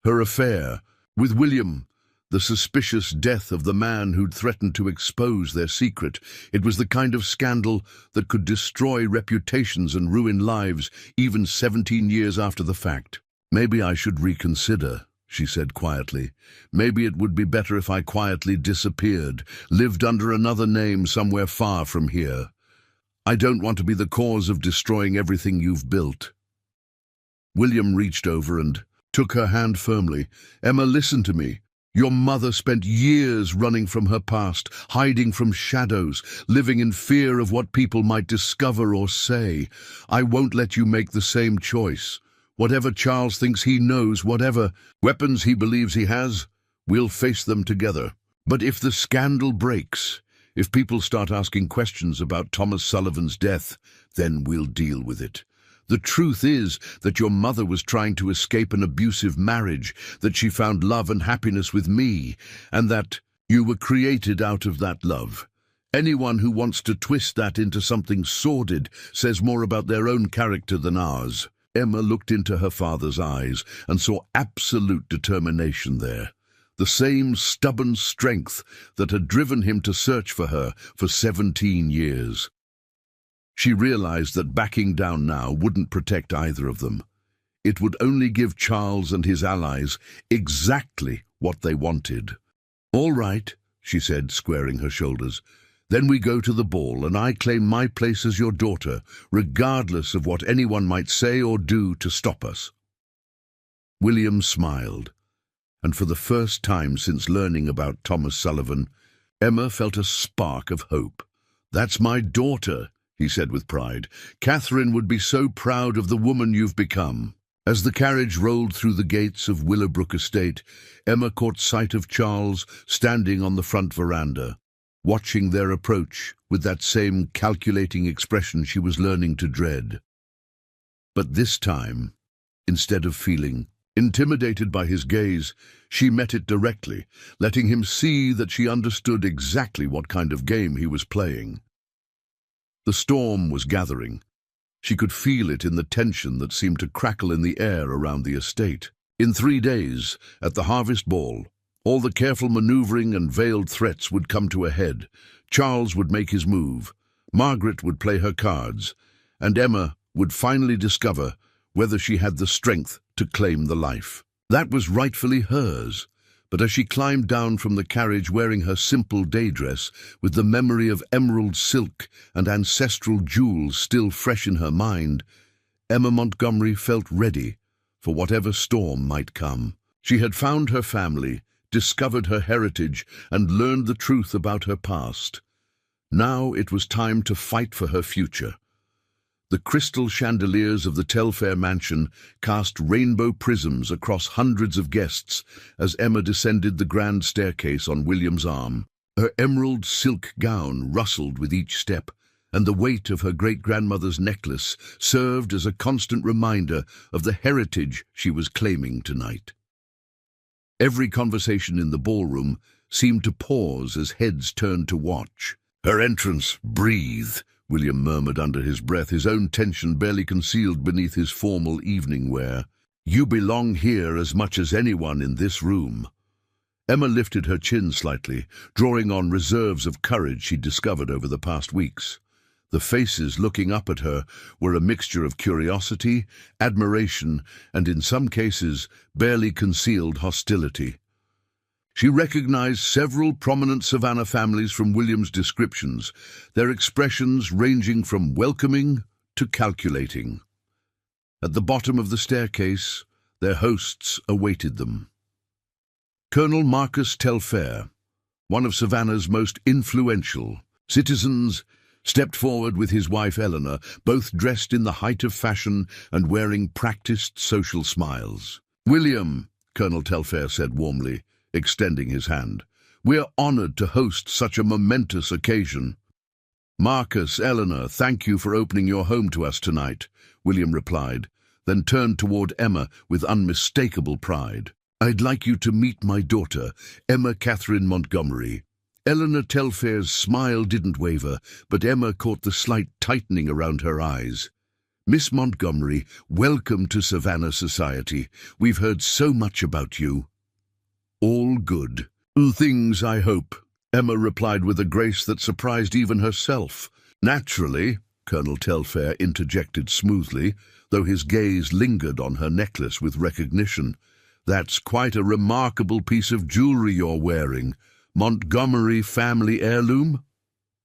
her affair with William, the suspicious death of the man who'd threatened to expose their secret. It was the kind of scandal that could destroy reputations and ruin lives even 17 years after the fact. "Maybe I should reconsider," she said quietly. "Maybe it would be better if I quietly disappeared, lived under another name somewhere far from here. I don't want to be the cause of destroying everything you've built." William reached over and took her hand firmly. "Emma, listen to me. Your mother spent years running from her past, hiding from shadows, living in fear of what people might discover or say. I won't let you make the same choice. Whatever Charles thinks he knows, whatever weapons he believes he has, we'll face them together. But if the scandal breaks, if people start asking questions about Thomas Sullivan's death, then we'll deal with it. The truth is that your mother was trying to escape an abusive marriage, that she found love and happiness with me, and that you were created out of that love. Anyone who wants to twist that into something sordid says more about their own character than ours." Emma looked into her father's eyes and saw absolute determination there, the same stubborn strength that had driven him to search for her for 17 years. She realized that backing down now wouldn't protect either of them. It would only give Charles and his allies exactly what they wanted. "All right," she said, squaring her shoulders. "Then we go to the ball, and I claim my place as your daughter, regardless of what anyone might say or do to stop us." William smiled, and for the first time since learning about Thomas Sullivan, Emma felt a spark of hope. "That's my daughter," he said with pride. "Catherine would be so proud of the woman you've become." As the carriage rolled through the gates of Willowbrook Estate, Emma caught sight of Charles standing on the front veranda, watching their approach with that same calculating expression she was learning to dread. But this time, instead of feeling intimidated by his gaze, she met it directly, letting him see that she understood exactly what kind of game he was playing. The storm was gathering. She could feel it in the tension that seemed to crackle in the air around the estate. In 3 days, at the harvest ball, All the careful maneuvering and veiled threats would come to a head. Charles would make his move, Margaret would play her cards, and Emma would finally discover whether she had the strength to claim the life. That was rightfully hers, but as she climbed down from the carriage wearing her simple day dress, with the memory of emerald silk and ancestral jewels still fresh in her mind, Emma Montgomery felt ready for whatever storm might come. She had found her family, discovered her heritage, and learned the truth about her past. Now it was time to fight for her future. The crystal chandeliers of the Telfair mansion cast rainbow prisms across hundreds of guests as Emma descended the grand staircase on William's arm. Her emerald silk gown rustled with each step, and the weight of her great-grandmother's necklace served as a constant reminder of the heritage she was claiming tonight. Every conversation in the ballroom seemed to pause as heads turned to watch. "Her entrance, breathe," William murmured under his breath, his own tension barely concealed beneath his formal evening wear. "You belong here as much as anyone in this room." Emma lifted her chin slightly, drawing on reserves of courage she'd discovered over the past weeks. The faces looking up at her were a mixture of curiosity, admiration, and in some cases, barely concealed hostility. She recognized several prominent Savannah families from William's descriptions, their expressions ranging from welcoming to calculating. At the bottom of the staircase, their hosts awaited them. Colonel Marcus Telfair, one of Savannah's most influential citizens, stepped forward with his wife Eleanor, both dressed in the height of fashion and wearing practiced social smiles. "William," Colonel Telfair said warmly, extending his hand, "we're honored to host such a momentous occasion." "Marcus, Eleanor, thank you for opening your home to us tonight," William replied, then turned toward Emma with unmistakable pride. "I'd like you to meet my daughter, Emma Catherine Montgomery." Eleanor Telfair's smile didn't waver, but Emma caught the slight tightening around her eyes. "Miss Montgomery, welcome to Savannah society. We've heard so much about you." "All good things, I hope," Emma replied with a grace that surprised even herself. "Naturally," Colonel Telfair interjected smoothly, though his gaze lingered on her necklace with recognition. "That's quite a remarkable piece of jewelry you're wearing. Montgomery family heirloom?"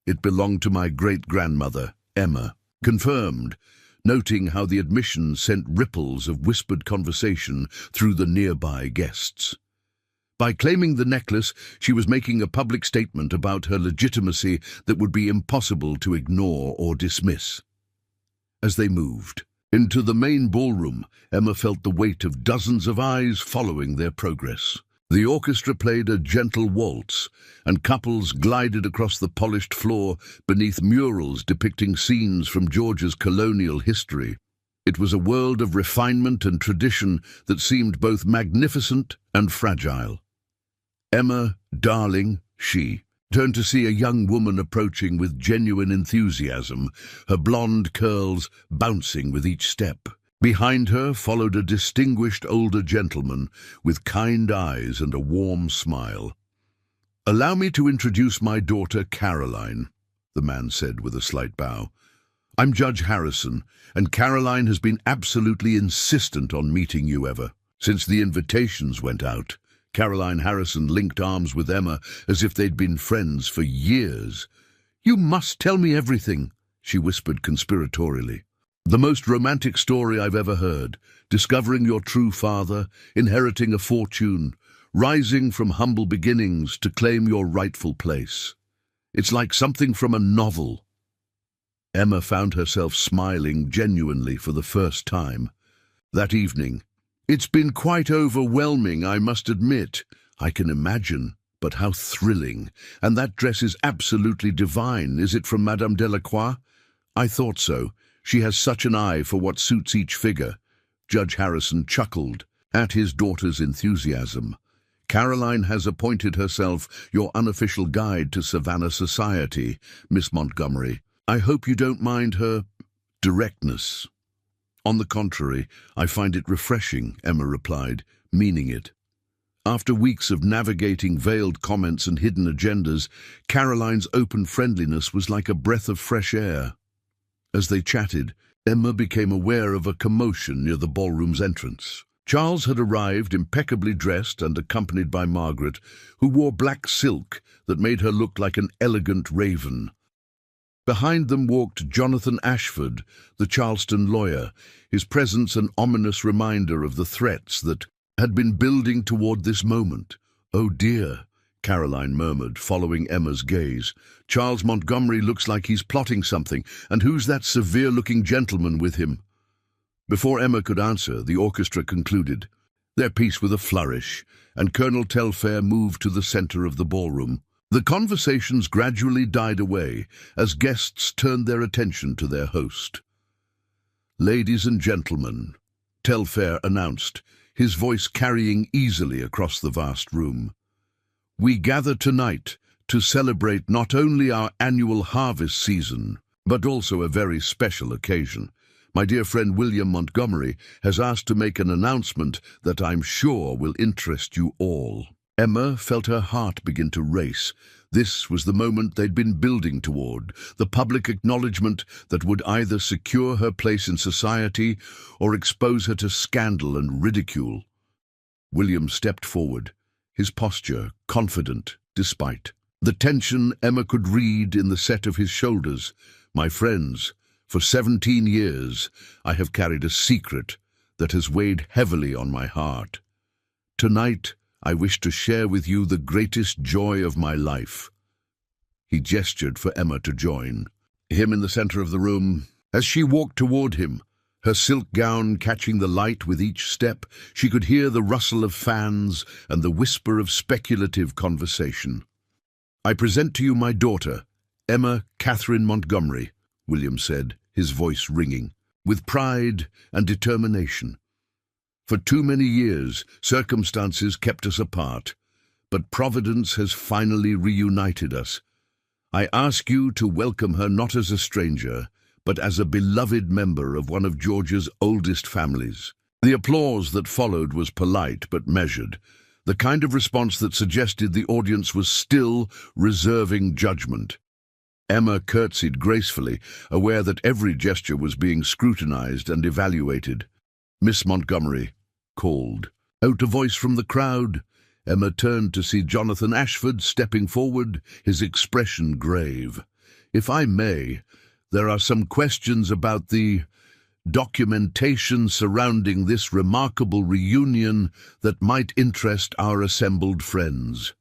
"It belonged to my great-grandmother, Emma," confirmed, noting how the admission sent ripples of whispered conversation through the nearby guests. By claiming the necklace, she was making a public statement about her legitimacy that would be impossible to ignore or dismiss. As they moved into the main ballroom, Emma felt the weight of dozens of eyes following their progress. The orchestra played a gentle waltz, and couples glided across the polished floor beneath murals depicting scenes from Georgia's colonial history. It was a world of refinement and tradition that seemed both magnificent and fragile. Emma, darling, she turned to see a young woman approaching with genuine enthusiasm, her blonde curls bouncing with each step. Behind her followed a distinguished older gentleman with kind eyes and a warm smile. "Allow me to introduce my daughter Caroline," the man said with a slight bow. "I'm Judge Harrison, and Caroline has been absolutely insistent on meeting you ever since the invitations went out." Caroline Harrison linked arms with Emma as if they'd been friends for years. "You must tell me everything," she whispered conspiratorially. "The most romantic story I've ever heard, discovering your true father, inheriting a fortune, rising from humble beginnings to claim your rightful place. It's like something from a novel." Emma found herself smiling genuinely for the first time. That evening, "It's been quite overwhelming, I must admit." "I can imagine, but how thrilling. And that dress is absolutely divine. Is it from Madame Delacroix?" "I thought so. She has such an eye for what suits each figure." Judge Harrison chuckled at his daughter's enthusiasm. "Caroline has appointed herself your unofficial guide to Savannah society, Miss Montgomery. I hope you don't mind her directness." "On the contrary, I find it refreshing," Emma replied, meaning it. After weeks of navigating veiled comments and hidden agendas, Caroline's open friendliness was like a breath of fresh air. As they chatted, Emma became aware of a commotion near the ballroom's entrance. Charles had arrived impeccably dressed and accompanied by Margaret, who wore black silk that made her look like an elegant raven. Behind them walked Jonathan Ashford, the Charleston lawyer, his presence an ominous reminder of the threats that had been building toward this moment. "Oh dear," Caroline murmured, following Emma's gaze. "Charles Montgomery looks like he's plotting something, and who's that severe-looking gentleman with him?" Before Emma could answer, the orchestra concluded their piece with a flourish, and Colonel Telfair moved to the center of the ballroom. The conversations gradually died away as guests turned their attention to their host. "Ladies and gentlemen," Telfair announced, his voice carrying easily across the vast room, "we gather tonight to celebrate not only our annual harvest season, but also a very special occasion. My dear friend William Montgomery has asked to make an announcement that I'm sure will interest you all." Emma felt her heart begin to race. This was the moment they'd been building toward, the public acknowledgement that would either secure her place in society or expose her to scandal and ridicule. William stepped forward, his posture confident despite the tension Emma could read in the set of his shoulders. "My friends, for 17 years I have carried a secret that has weighed heavily on my heart. Tonight I wish to share with you the greatest joy of my life." He gestured for Emma to join him in the center of the room. As she walked toward him, her silk gown catching the light with each step, she could hear the rustle of fans and the whisper of speculative conversation. "I present to you my daughter, Emma Catherine Montgomery," William said, his voice ringing with pride and determination. "For too many years, circumstances kept us apart, but Providence has finally reunited us. I ask you to welcome her not as a stranger, but as a beloved member of one of Georgia's oldest families." The applause that followed was polite but measured, the kind of response that suggested the audience was still reserving judgment. Emma curtsied gracefully, aware that every gesture was being scrutinized and evaluated. "Miss Montgomery," called out a voice from the crowd. Emma turned to see Jonathan Ashford stepping forward, his expression grave. "If I may, there are some questions about the documentation surrounding this remarkable reunion that might interest our assembled friends."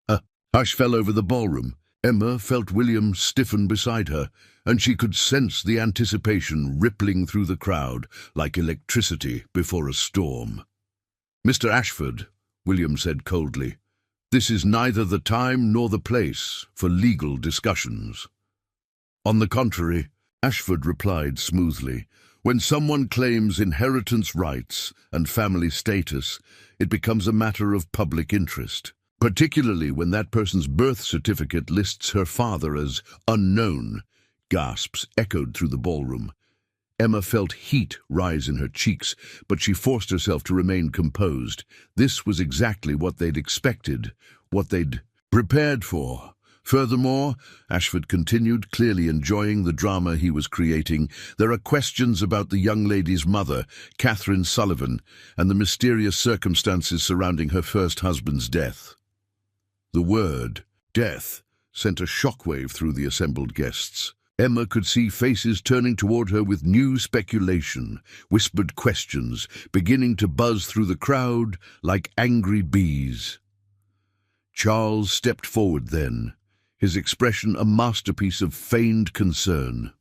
A hush fell over the ballroom. Emma felt William stiffen beside her, and she could sense the anticipation rippling through the crowd like electricity before a storm. "Mr. Ashford," William said coldly, "this is neither the time nor the place for legal discussions." "On the contrary," Ashford replied smoothly, "when someone claims inheritance rights and family status, it becomes a matter of public interest, particularly when that person's birth certificate lists her father as unknown." Gasps echoed through the ballroom. Emma felt heat rise in her cheeks, but she forced herself to remain composed. This was exactly what they'd expected, what they'd prepared for. "Furthermore," Ashford continued, clearly enjoying the drama he was creating, "there are questions about the young lady's mother, Catherine Sullivan, and the mysterious circumstances surrounding her first husband's death." The word, death, sent a shockwave through the assembled guests. Emma could see faces turning toward her with new speculation, whispered questions beginning to buzz through the crowd like angry bees. Charles stepped forward then, his expression a masterpiece of feigned concern.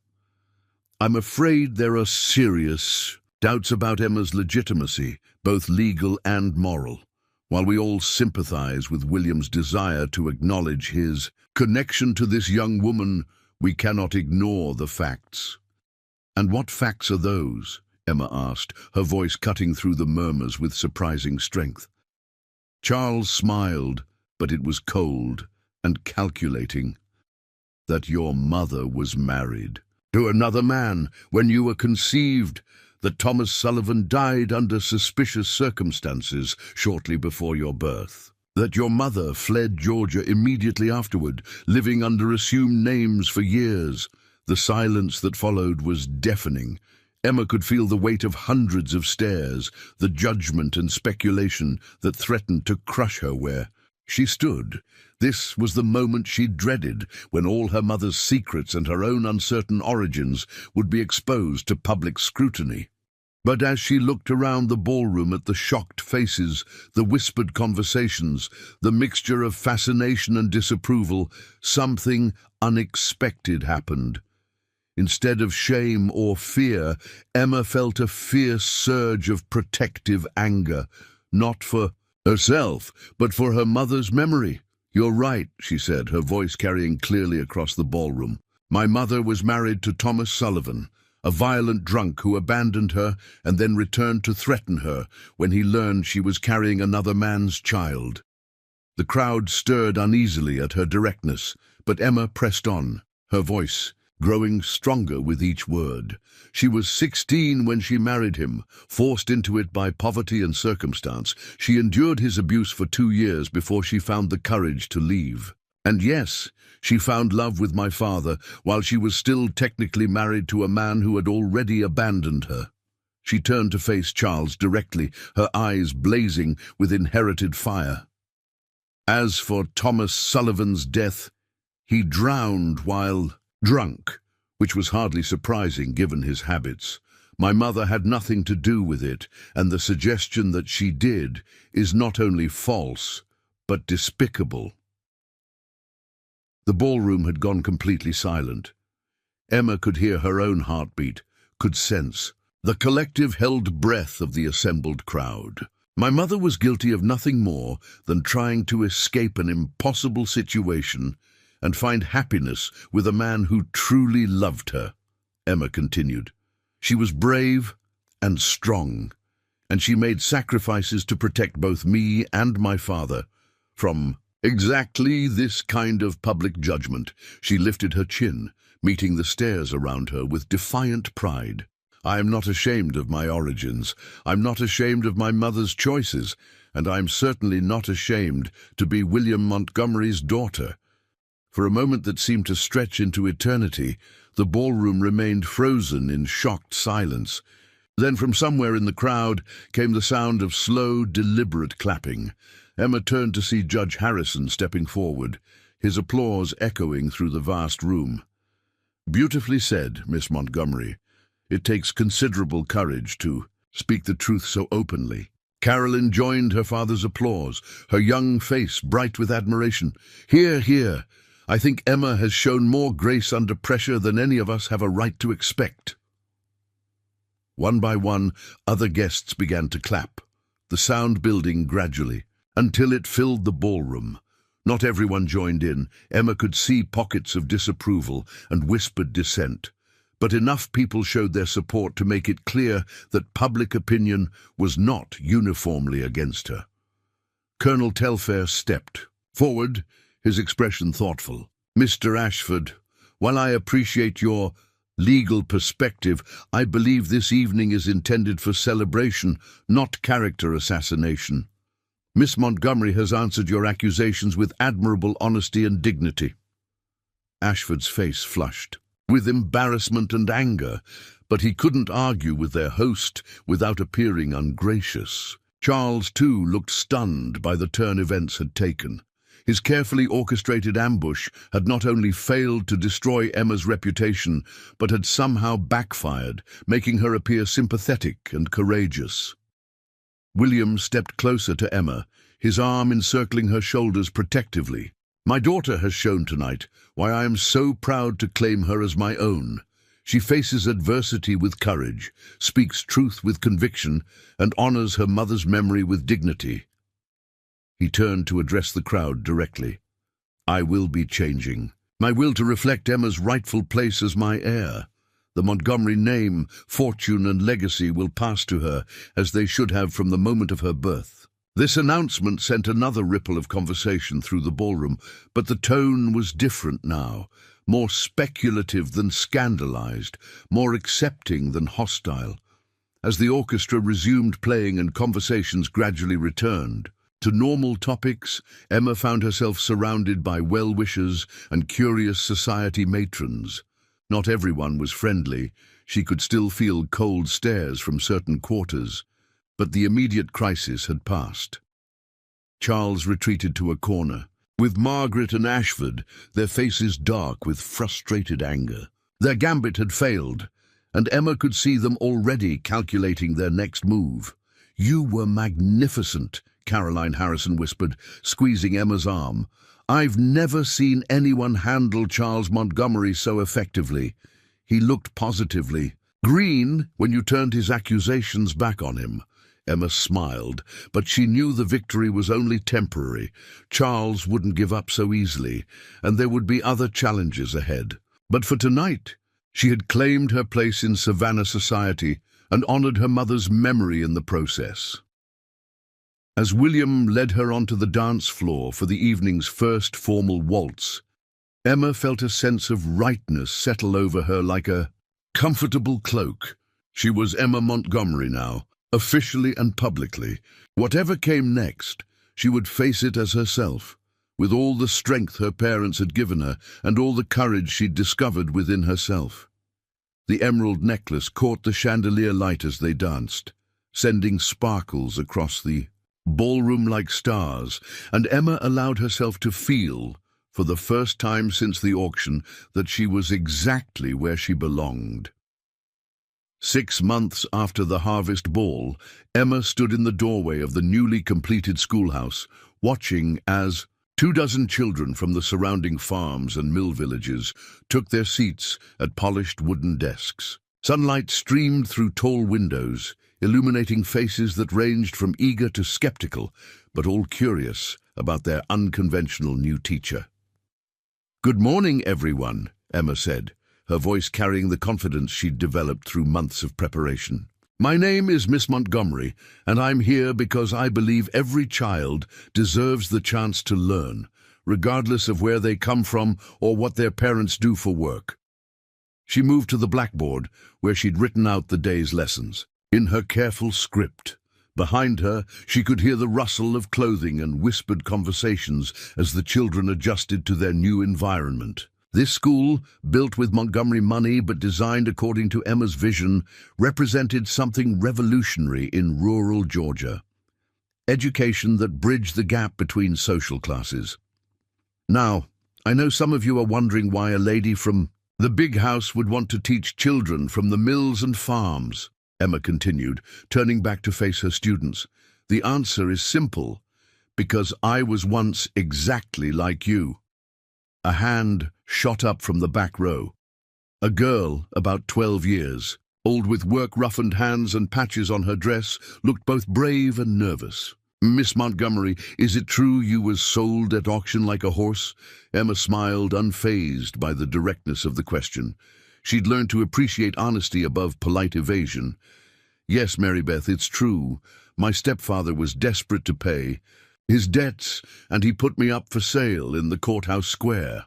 "I'm afraid there are serious doubts about Emma's legitimacy, both legal and moral. While we all sympathize with William's desire to acknowledge his connection to this young woman, we cannot ignore the facts." "And what facts are those?" Emma asked, her voice cutting through the murmurs with surprising strength. Charles smiled, but it was cold and calculating. "That your mother was married to another man when you were conceived, that Thomas Sullivan died under suspicious circumstances shortly before your birth, that your mother fled Georgia immediately afterward, living under assumed names for years. The silence that followed was deafening. Emma could feel the weight of hundreds of stares, the judgment and speculation that threatened to crush her where she stood. This was the moment she dreaded, when all her mother's secrets and her own uncertain origins would be exposed to public scrutiny. But as she looked around the ballroom at the shocked faces, the whispered conversations, the mixture of fascination and disapproval, something unexpected happened. Instead of shame or fear, Emma felt a fierce surge of protective anger, not for herself, but for her mother's memory. "You're right," she said, her voice carrying clearly across the ballroom. "My mother was married to Thomas Sullivan, a violent drunk who abandoned her and then returned to threaten her when he learned she was carrying another man's child." The crowd stirred uneasily at her directness, but Emma pressed on, her voice growing stronger with each word. She was 16 when she married him, forced into it by poverty and circumstance. She endured his abuse for 2 years before she found the courage to leave. And yes, she found love with my father while she was still technically married to a man who had already abandoned her. She turned to face Charles directly, her eyes blazing with inherited fire. "As for Thomas Sullivan's death, he drowned while drunk, which was hardly surprising given his habits. My mother had nothing to do with it, and the suggestion that she did is not only false, but despicable." The ballroom had gone completely silent. Emma could hear her own heartbeat, could sense the collective held breath of the assembled crowd. My mother was guilty of nothing more than trying to escape an impossible situation and find happiness with a man who truly loved her, Emma continued. She was brave and strong, and she made sacrifices to protect both me and my father from exactly this kind of public judgment. She lifted her chin, meeting the stares around her with defiant pride. "I am not ashamed of my origins. I'm not ashamed of my mother's choices, and I'm certainly not ashamed to be William Montgomery's daughter." For a moment that seemed to stretch into eternity, the ballroom remained frozen in shocked silence. Then from somewhere in the crowd came the sound of slow, deliberate clapping. Emma turned to see Judge Harrison stepping forward, his applause echoing through the vast room. "Beautifully said, Miss Montgomery. It takes considerable courage to speak the truth so openly." Carolyn joined her father's applause, her young face bright with admiration. "Hear, hear. I think Emma has shown more grace under pressure than any of us have a right to expect." One by one, other guests began to clap, the sound building gradually, until it filled the ballroom. Not everyone joined in. Emma could see pockets of disapproval and whispered dissent, but enough people showed their support to make it clear that public opinion was not uniformly against her. Colonel Telfair stepped forward, his expression thoughtful. "Mr. Ashford, while I appreciate your legal perspective, I believe this evening is intended for celebration, not character assassination. Miss Montgomery has answered your accusations with admirable honesty and dignity." Ashford's face flushed with embarrassment and anger, but he couldn't argue with their host without appearing ungracious. Charles, too, looked stunned by the turn events had taken. His carefully orchestrated ambush had not only failed to destroy Emma's reputation, but had somehow backfired, making her appear sympathetic and courageous. William stepped closer to Emma, his arm encircling her shoulders protectively. "My daughter has shown tonight why I am so proud to claim her as my own. She faces adversity with courage, speaks truth with conviction, and honors her mother's memory with dignity." He turned to address the crowd directly. "I will be changing. My will to reflect Emma's rightful place as my heir. The Montgomery name, fortune, and legacy will pass to her, as they should have from the moment of her birth." This announcement sent another ripple of conversation through the ballroom, but the tone was different now, more speculative than scandalized, more accepting than hostile. As the orchestra resumed playing and conversations gradually returned to normal topics, Emma found herself surrounded by well-wishers and curious society matrons. Not everyone was friendly. She could still feel cold stares from certain quarters, but the immediate crisis had passed. Charles retreated to a corner, with Margaret and Ashford, their faces dark with frustrated anger. Their gambit had failed, and Emma could see them already calculating their next move. "You were magnificent," Caroline Harrison whispered, squeezing Emma's arm. "I've never seen anyone handle Charles Montgomery so effectively." He looked positively green when you turned his accusations back on him. Emma smiled, but she knew the victory was only temporary. Charles wouldn't give up so easily, and there would be other challenges ahead. But for tonight, she had claimed her place in Savannah society and honored her mother's memory in the process. As William led her onto the dance floor for the evening's first formal waltz, Emma felt a sense of rightness settle over her like a comfortable cloak. She was Emma Montgomery now, officially and publicly. Whatever came next, she would face it as herself, with all the strength her parents had given her and all the courage she'd discovered within herself. The emerald necklace caught the chandelier light as they danced, sending sparkles across the ballroom like stars, and Emma allowed herself to feel, for the first time since the auction, that she was exactly where she belonged. 6 months after the Harvest Ball, Emma stood in the doorway of the newly completed schoolhouse, watching as 24 children from the surrounding farms and mill villages took their seats at polished wooden desks. Sunlight streamed through tall windows, illuminating faces that ranged from eager to skeptical, but all curious about their unconventional new teacher. "Good morning, everyone," Emma said, her voice carrying the confidence she'd developed through months of preparation. "My name is Miss Montgomery, and I'm here because I believe every child deserves the chance to learn, regardless of where they come from or what their parents do for work." She moved to the blackboard, where she'd written out the day's lessons. In her careful script, behind her, she could hear the rustle of clothing and whispered conversations as the children adjusted to their new environment. This school, built with Montgomery money but designed according to Emma's vision, represented something revolutionary in rural Georgia. Education that bridged the gap between social classes. Now, I know some of you are wondering why a lady from the big house would want to teach children from the mills and farms, Emma continued, turning back to face her students. The answer is simple: because I was once exactly like you. A hand shot up from the back row. A girl, about 12 years, old with work-roughened hands and patches on her dress, looked both brave and nervous. "Miss Montgomery, is it true you was sold at auction like a horse?" Emma smiled, unfazed by the directness of the question. She'd learned to appreciate honesty above polite evasion. "Yes, Mary Beth, it's true. My stepfather was desperate to pay his debts, and he put me up for sale in the courthouse square."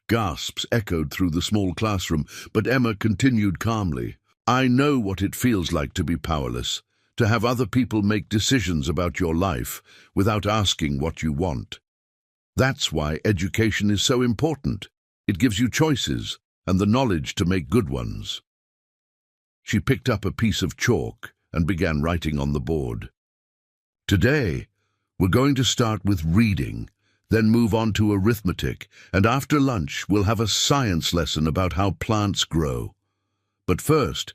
Gasps echoed through the small classroom, but Emma continued calmly. "I know what it feels like to be powerless, to have other people make decisions about your life without asking what you want. That's why education is so important. It gives you choices and the knowledge to make good ones." She picked up a piece of chalk and began writing on the board. "Today, we're going to start with reading, then move on to arithmetic, and after lunch we'll have a science lesson about how plants grow. But first,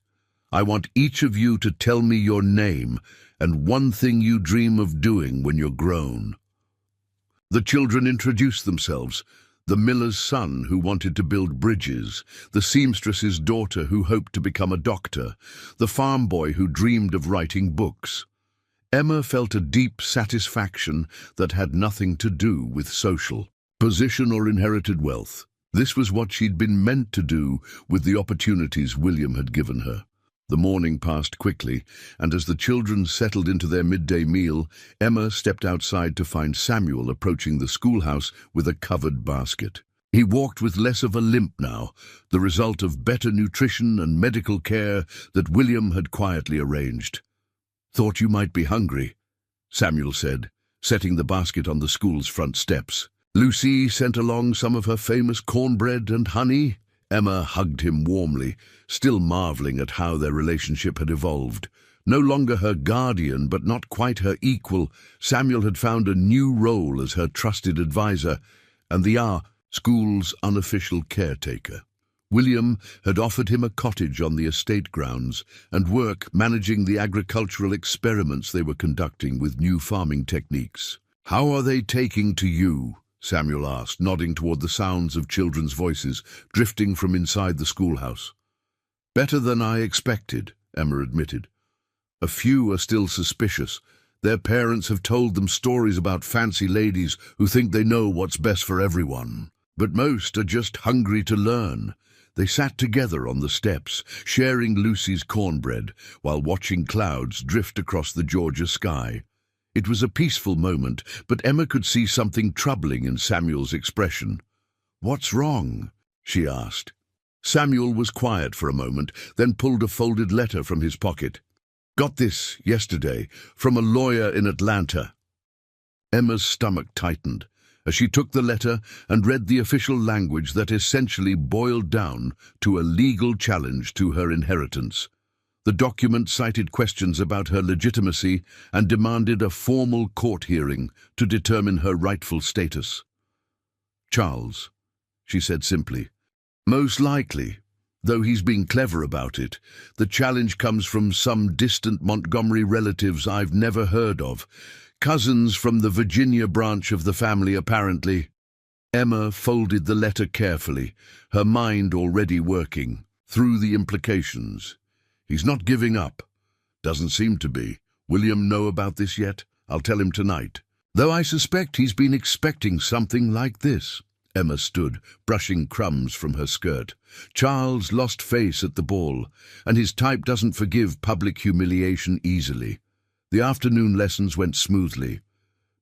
I want each of you to tell me your name and one thing you dream of doing when you're grown." The children introduced themselves: the miller's son who wanted to build bridges, the seamstress's daughter who hoped to become a doctor, the farm boy who dreamed of writing books. Emma felt a deep satisfaction that had nothing to do with social position or inherited wealth. This was what she'd been meant to do with the opportunities William had given her. The morning passed quickly, and as the children settled into their midday meal, Emma stepped outside to find Samuel approaching the schoolhouse with a covered basket. He walked with less of a limp now, the result of better nutrition and medical care that William had quietly arranged. "Thought you might be hungry," Samuel said, setting the basket on the school's front steps. "Lucy sent along some of her famous cornbread and honey." Emma hugged him warmly, still marveling at how their relationship had evolved. No longer her guardian, but not quite her equal, Samuel had found a new role as her trusted advisor and the school's unofficial caretaker. William had offered him a cottage on the estate grounds and work managing the agricultural experiments they were conducting with new farming techniques. "How are they taking to you?" Samuel asked, nodding toward the sounds of children's voices drifting from inside the schoolhouse. "Better than I expected," Emma admitted. "A few are still suspicious. Their parents have told them stories about fancy ladies who think they know what's best for everyone. But most are just hungry to learn." They sat together on the steps, sharing Lucy's cornbread, while watching clouds drift across the Georgia sky. It was a peaceful moment, but Emma could see something troubling in Samuel's expression. "What's wrong?" she asked. Samuel was quiet for a moment, then pulled a folded letter from his pocket. "Got this yesterday, from a lawyer in Atlanta." Emma's stomach tightened as she took the letter and read the official language that essentially boiled down to a legal challenge to her inheritance. The document cited questions about her legitimacy and demanded a formal court hearing to determine her rightful status. "Charles," she said simply. "Most likely, though he's being clever about it. The challenge comes from some distant Montgomery relatives I've never heard of. Cousins from the Virginia branch of the family, apparently." Emma folded the letter carefully, her mind already working through the implications. "He's not giving up." "Doesn't seem to be. William know about this yet? I'll tell him tonight. Though I suspect he's been expecting something like this." Emma stood, brushing crumbs from her skirt. "Charles lost face at the ball, and his type doesn't forgive public humiliation easily." The afternoon lessons went smoothly,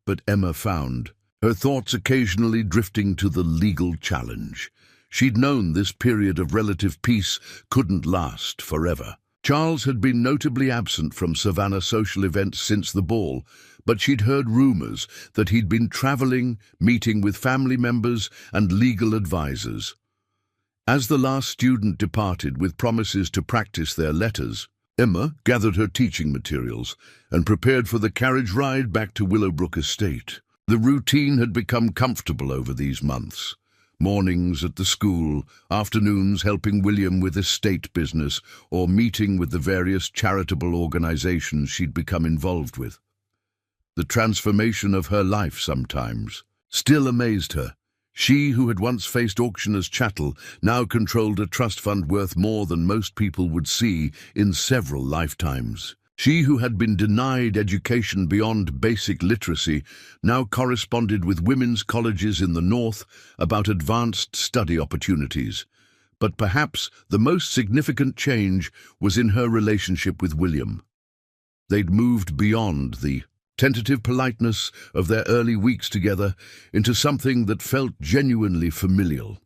but Emma found her thoughts occasionally drifting to the legal challenge. She'd known this period of relative peace couldn't last forever. Charles had been notably absent from Savannah social events since the ball, but she'd heard rumors that he'd been traveling, meeting with family members and legal advisors. As the last student departed with promises to practice their letters, Emma gathered her teaching materials and prepared for the carriage ride back to Willowbrook Estate. The routine had become comfortable over these months. Mornings at the school, afternoons helping William with estate business, or meeting with the various charitable organizations she'd become involved with. The transformation of her life sometimes still amazed her. She, who had once faced auctioneer's chattel, now controlled a trust fund worth more than most people would see in several lifetimes. She, who had been denied education beyond basic literacy, now corresponded with women's colleges in the North about advanced study opportunities. But perhaps the most significant change was in her relationship with William. They'd moved beyond the tentative politeness of their early weeks together into something that felt genuinely familial.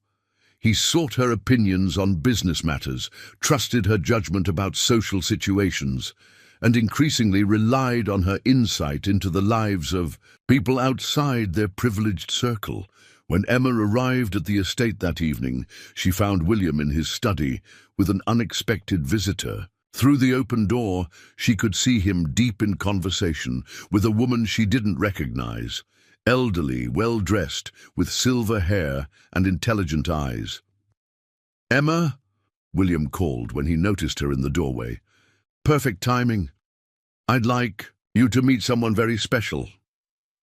He sought her opinions on business matters, trusted her judgment about social situations, and increasingly relied on her insight into the lives of people outside their privileged circle. When Emma arrived at the estate that evening, she found William in his study with an unexpected visitor. Through the open door, she could see him deep in conversation with a woman she didn't recognize, elderly, well-dressed, with silver hair and intelligent eyes. "Emma?" William called when he noticed her in the doorway. "Perfect timing. I'd like you to meet someone very special."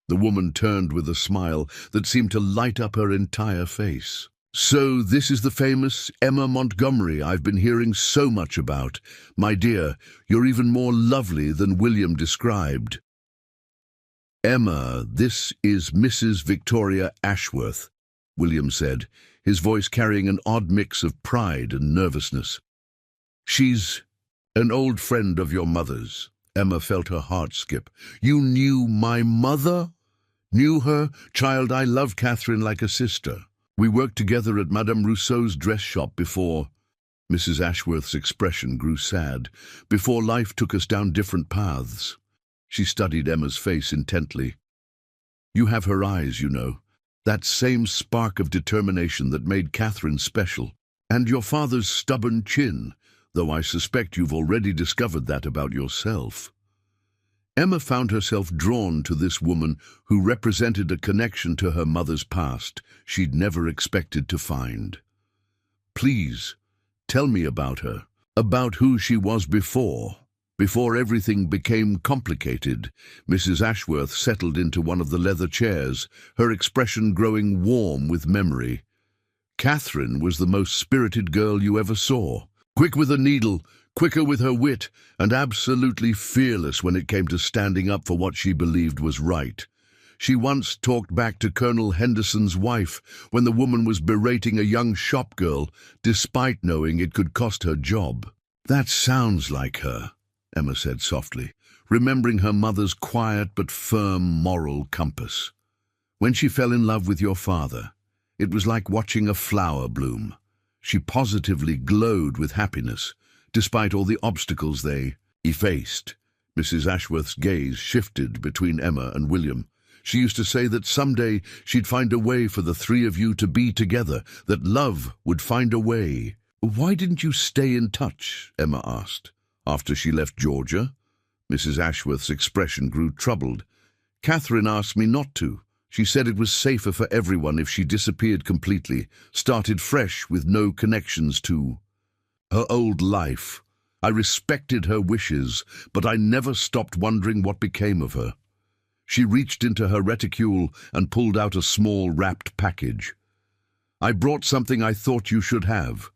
The woman turned with a smile that seemed to light up her entire face. "So this is the famous Emma Montgomery I've been hearing so much about. My dear, you're even more lovely than William described." "Emma, this is Mrs. Victoria Ashworth," William said, his voice carrying an odd mix of pride and nervousness. "She's an old friend of your mother's." Emma felt her heart skip. "You knew my mother?" "Knew her? Child, I love Catherine like a sister." We worked together at Madame Rousseau's dress shop before. Mrs. Ashworth's expression grew sad. Before life took us down different paths. She studied Emma's face intently. You have her eyes, you know. That same spark of determination that made Catherine special. And your father's stubborn chin, though I suspect you've already discovered that about yourself. Emma found herself drawn to this woman who represented a connection to her mother's past she'd never expected to find. Please, tell me about her, about who she was before. Before everything became complicated, Mrs. Ashworth settled into one of the leather chairs, her expression growing warm with memory. Catherine was the most spirited girl you ever saw. Quick with a needle, quicker with her wit, and absolutely fearless when it came to standing up for what she believed was right. She once talked back to Colonel Henderson's wife when the woman was berating a young shop girl, despite knowing it could cost her job. That sounds like her, Emma said softly, remembering her mother's quiet but firm moral compass. When she fell in love with your father, it was like watching a flower bloom. She positively glowed with happiness, despite all the obstacles they effaced. Mrs. Ashworth's gaze shifted between Emma and William. She used to say that someday she'd find a way for the three of you to be together, that love would find a way. Why didn't you stay in touch? Emma asked. After she left Georgia? Mrs. Ashworth's expression grew troubled. Catherine asked me not to. She said it was safer for everyone if she disappeared completely, started fresh with no connections to her old life. I respected her wishes, but I never stopped wondering what became of her. She reached into her reticule and pulled out a small wrapped package. I brought something I thought you should have.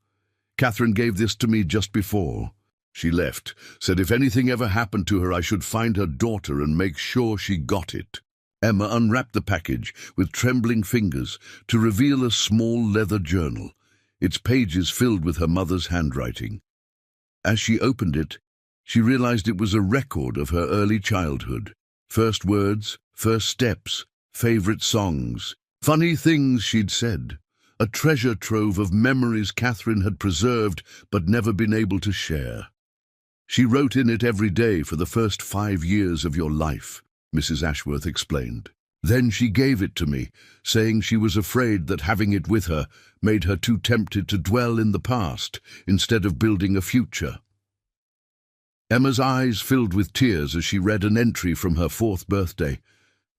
Catherine gave this to me just before she left, said if anything ever happened to her I should find her daughter and make sure she got it. Emma unwrapped the package with trembling fingers to reveal a small leather journal, its pages filled with her mother's handwriting. As she opened it, she realized it was a record of her early childhood. First words, first steps, favorite songs, funny things she'd said. A treasure trove of memories Catherine had preserved but never been able to share. She wrote in it every day for the first 5 years of your life, Mrs. Ashworth explained. Then she gave it to me, saying she was afraid that having it with her made her too tempted to dwell in the past instead of building a future. Emma's eyes filled with tears as she read an entry from her 4th birthday.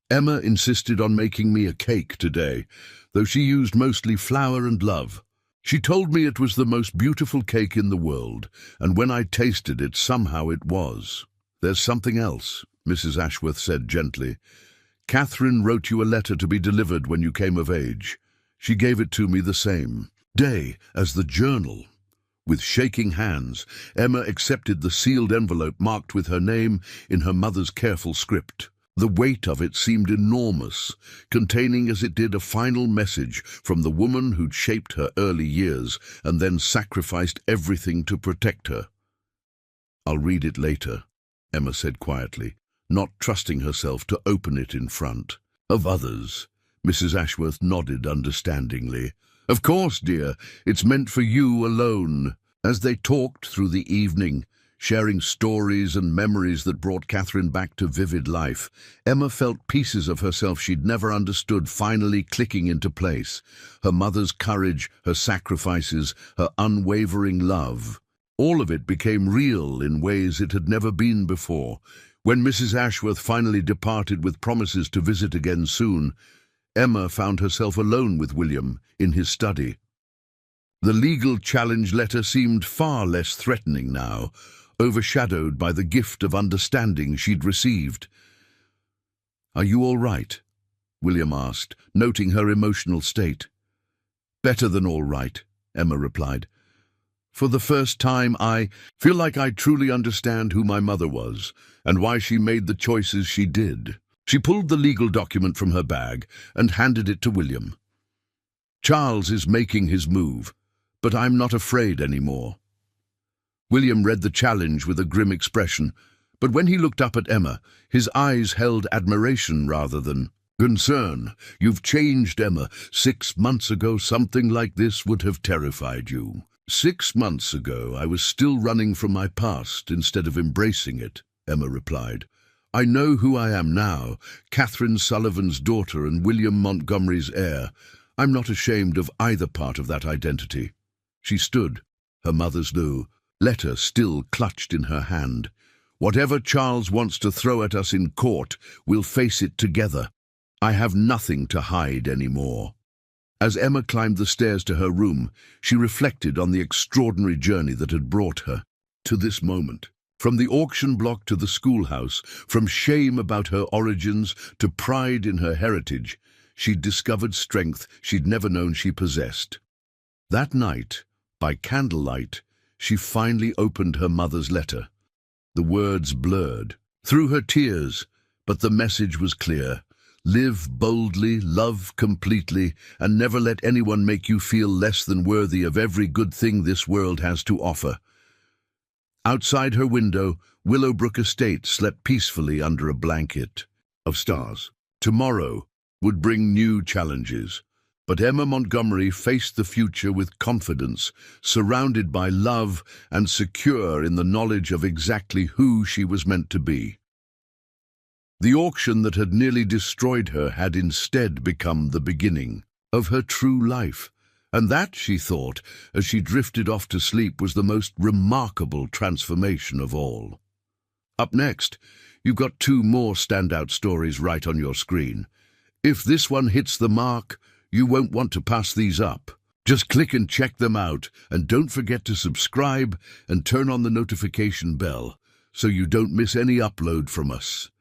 Emma insisted on making me a cake today, though she used mostly flour and love. She told me it was the most beautiful cake in the world, and when I tasted it, somehow it was. There's something else, Mrs. Ashworth said gently. Catherine wrote you a letter to be delivered when you came of age. She gave it to me the same day as the journal. With shaking hands, Emma accepted the sealed envelope marked with her name in her mother's careful script. The weight of it seemed enormous, containing as it did a final message from the woman who'd shaped her early years and then sacrificed everything to protect her. I'll read it later, Emma said quietly, not trusting herself to open it in front of others. Mrs. Ashworth nodded understandingly. Of course, dear, it's meant for you alone. As they talked through the evening, sharing stories and memories that brought Catherine back to vivid life, Emma felt pieces of herself she'd never understood finally clicking into place. Her mother's courage, her sacrifices, her unwavering love. All of it became real in ways it had never been before. When Mrs. Ashworth finally departed with promises to visit again soon, Emma found herself alone with William in his study. The legal challenge letter seemed far less threatening now, overshadowed by the gift of understanding she'd received. "Are you all right?" William asked, noting her emotional state. "Better than all right," Emma replied. "For the first time, I feel like I truly understand who my mother was and why she made the choices she did." She pulled the legal document from her bag and handed it to William. "Charles is making his move, but I'm not afraid anymore." William read the challenge with a grim expression, but when he looked up at Emma, his eyes held admiration rather than Concern, you've changed, Emma. 6 months ago, something like this would have terrified you. 6 months ago, I was still running from my past instead of embracing it, Emma replied. I know who I am now, Catherine Sullivan's daughter and William Montgomery's heir. I'm not ashamed of either part of that identity. She stood, her mother's letter still clutched in her hand. Whatever Charles wants to throw at us in court, we'll face it together. I have nothing to hide anymore. As Emma climbed the stairs to her room, she reflected on the extraordinary journey that had brought her to this moment. From the auction block to the schoolhouse, from shame about her origins to pride in her heritage, she'd discovered strength she'd never known she possessed. That night, by candlelight, she finally opened her mother's letter. The words blurred through her tears, but the message was clear. Live boldly, love completely, and never let anyone make you feel less than worthy of every good thing this world has to offer. Outside her window, Willowbrook Estate slept peacefully under a blanket of stars. Tomorrow would bring new challenges, but Emma Montgomery faced the future with confidence, surrounded by love and secure in the knowledge of exactly who she was meant to be. The auction that had nearly destroyed her had instead become the beginning of her true life, and that, she thought, as she drifted off to sleep, was the most remarkable transformation of all. Up next, you've got 2 more standout stories right on your screen. If this one hits the mark, you won't want to pass these up. Just click and check them out, and don't forget to subscribe and turn on the notification bell so you don't miss any upload from us.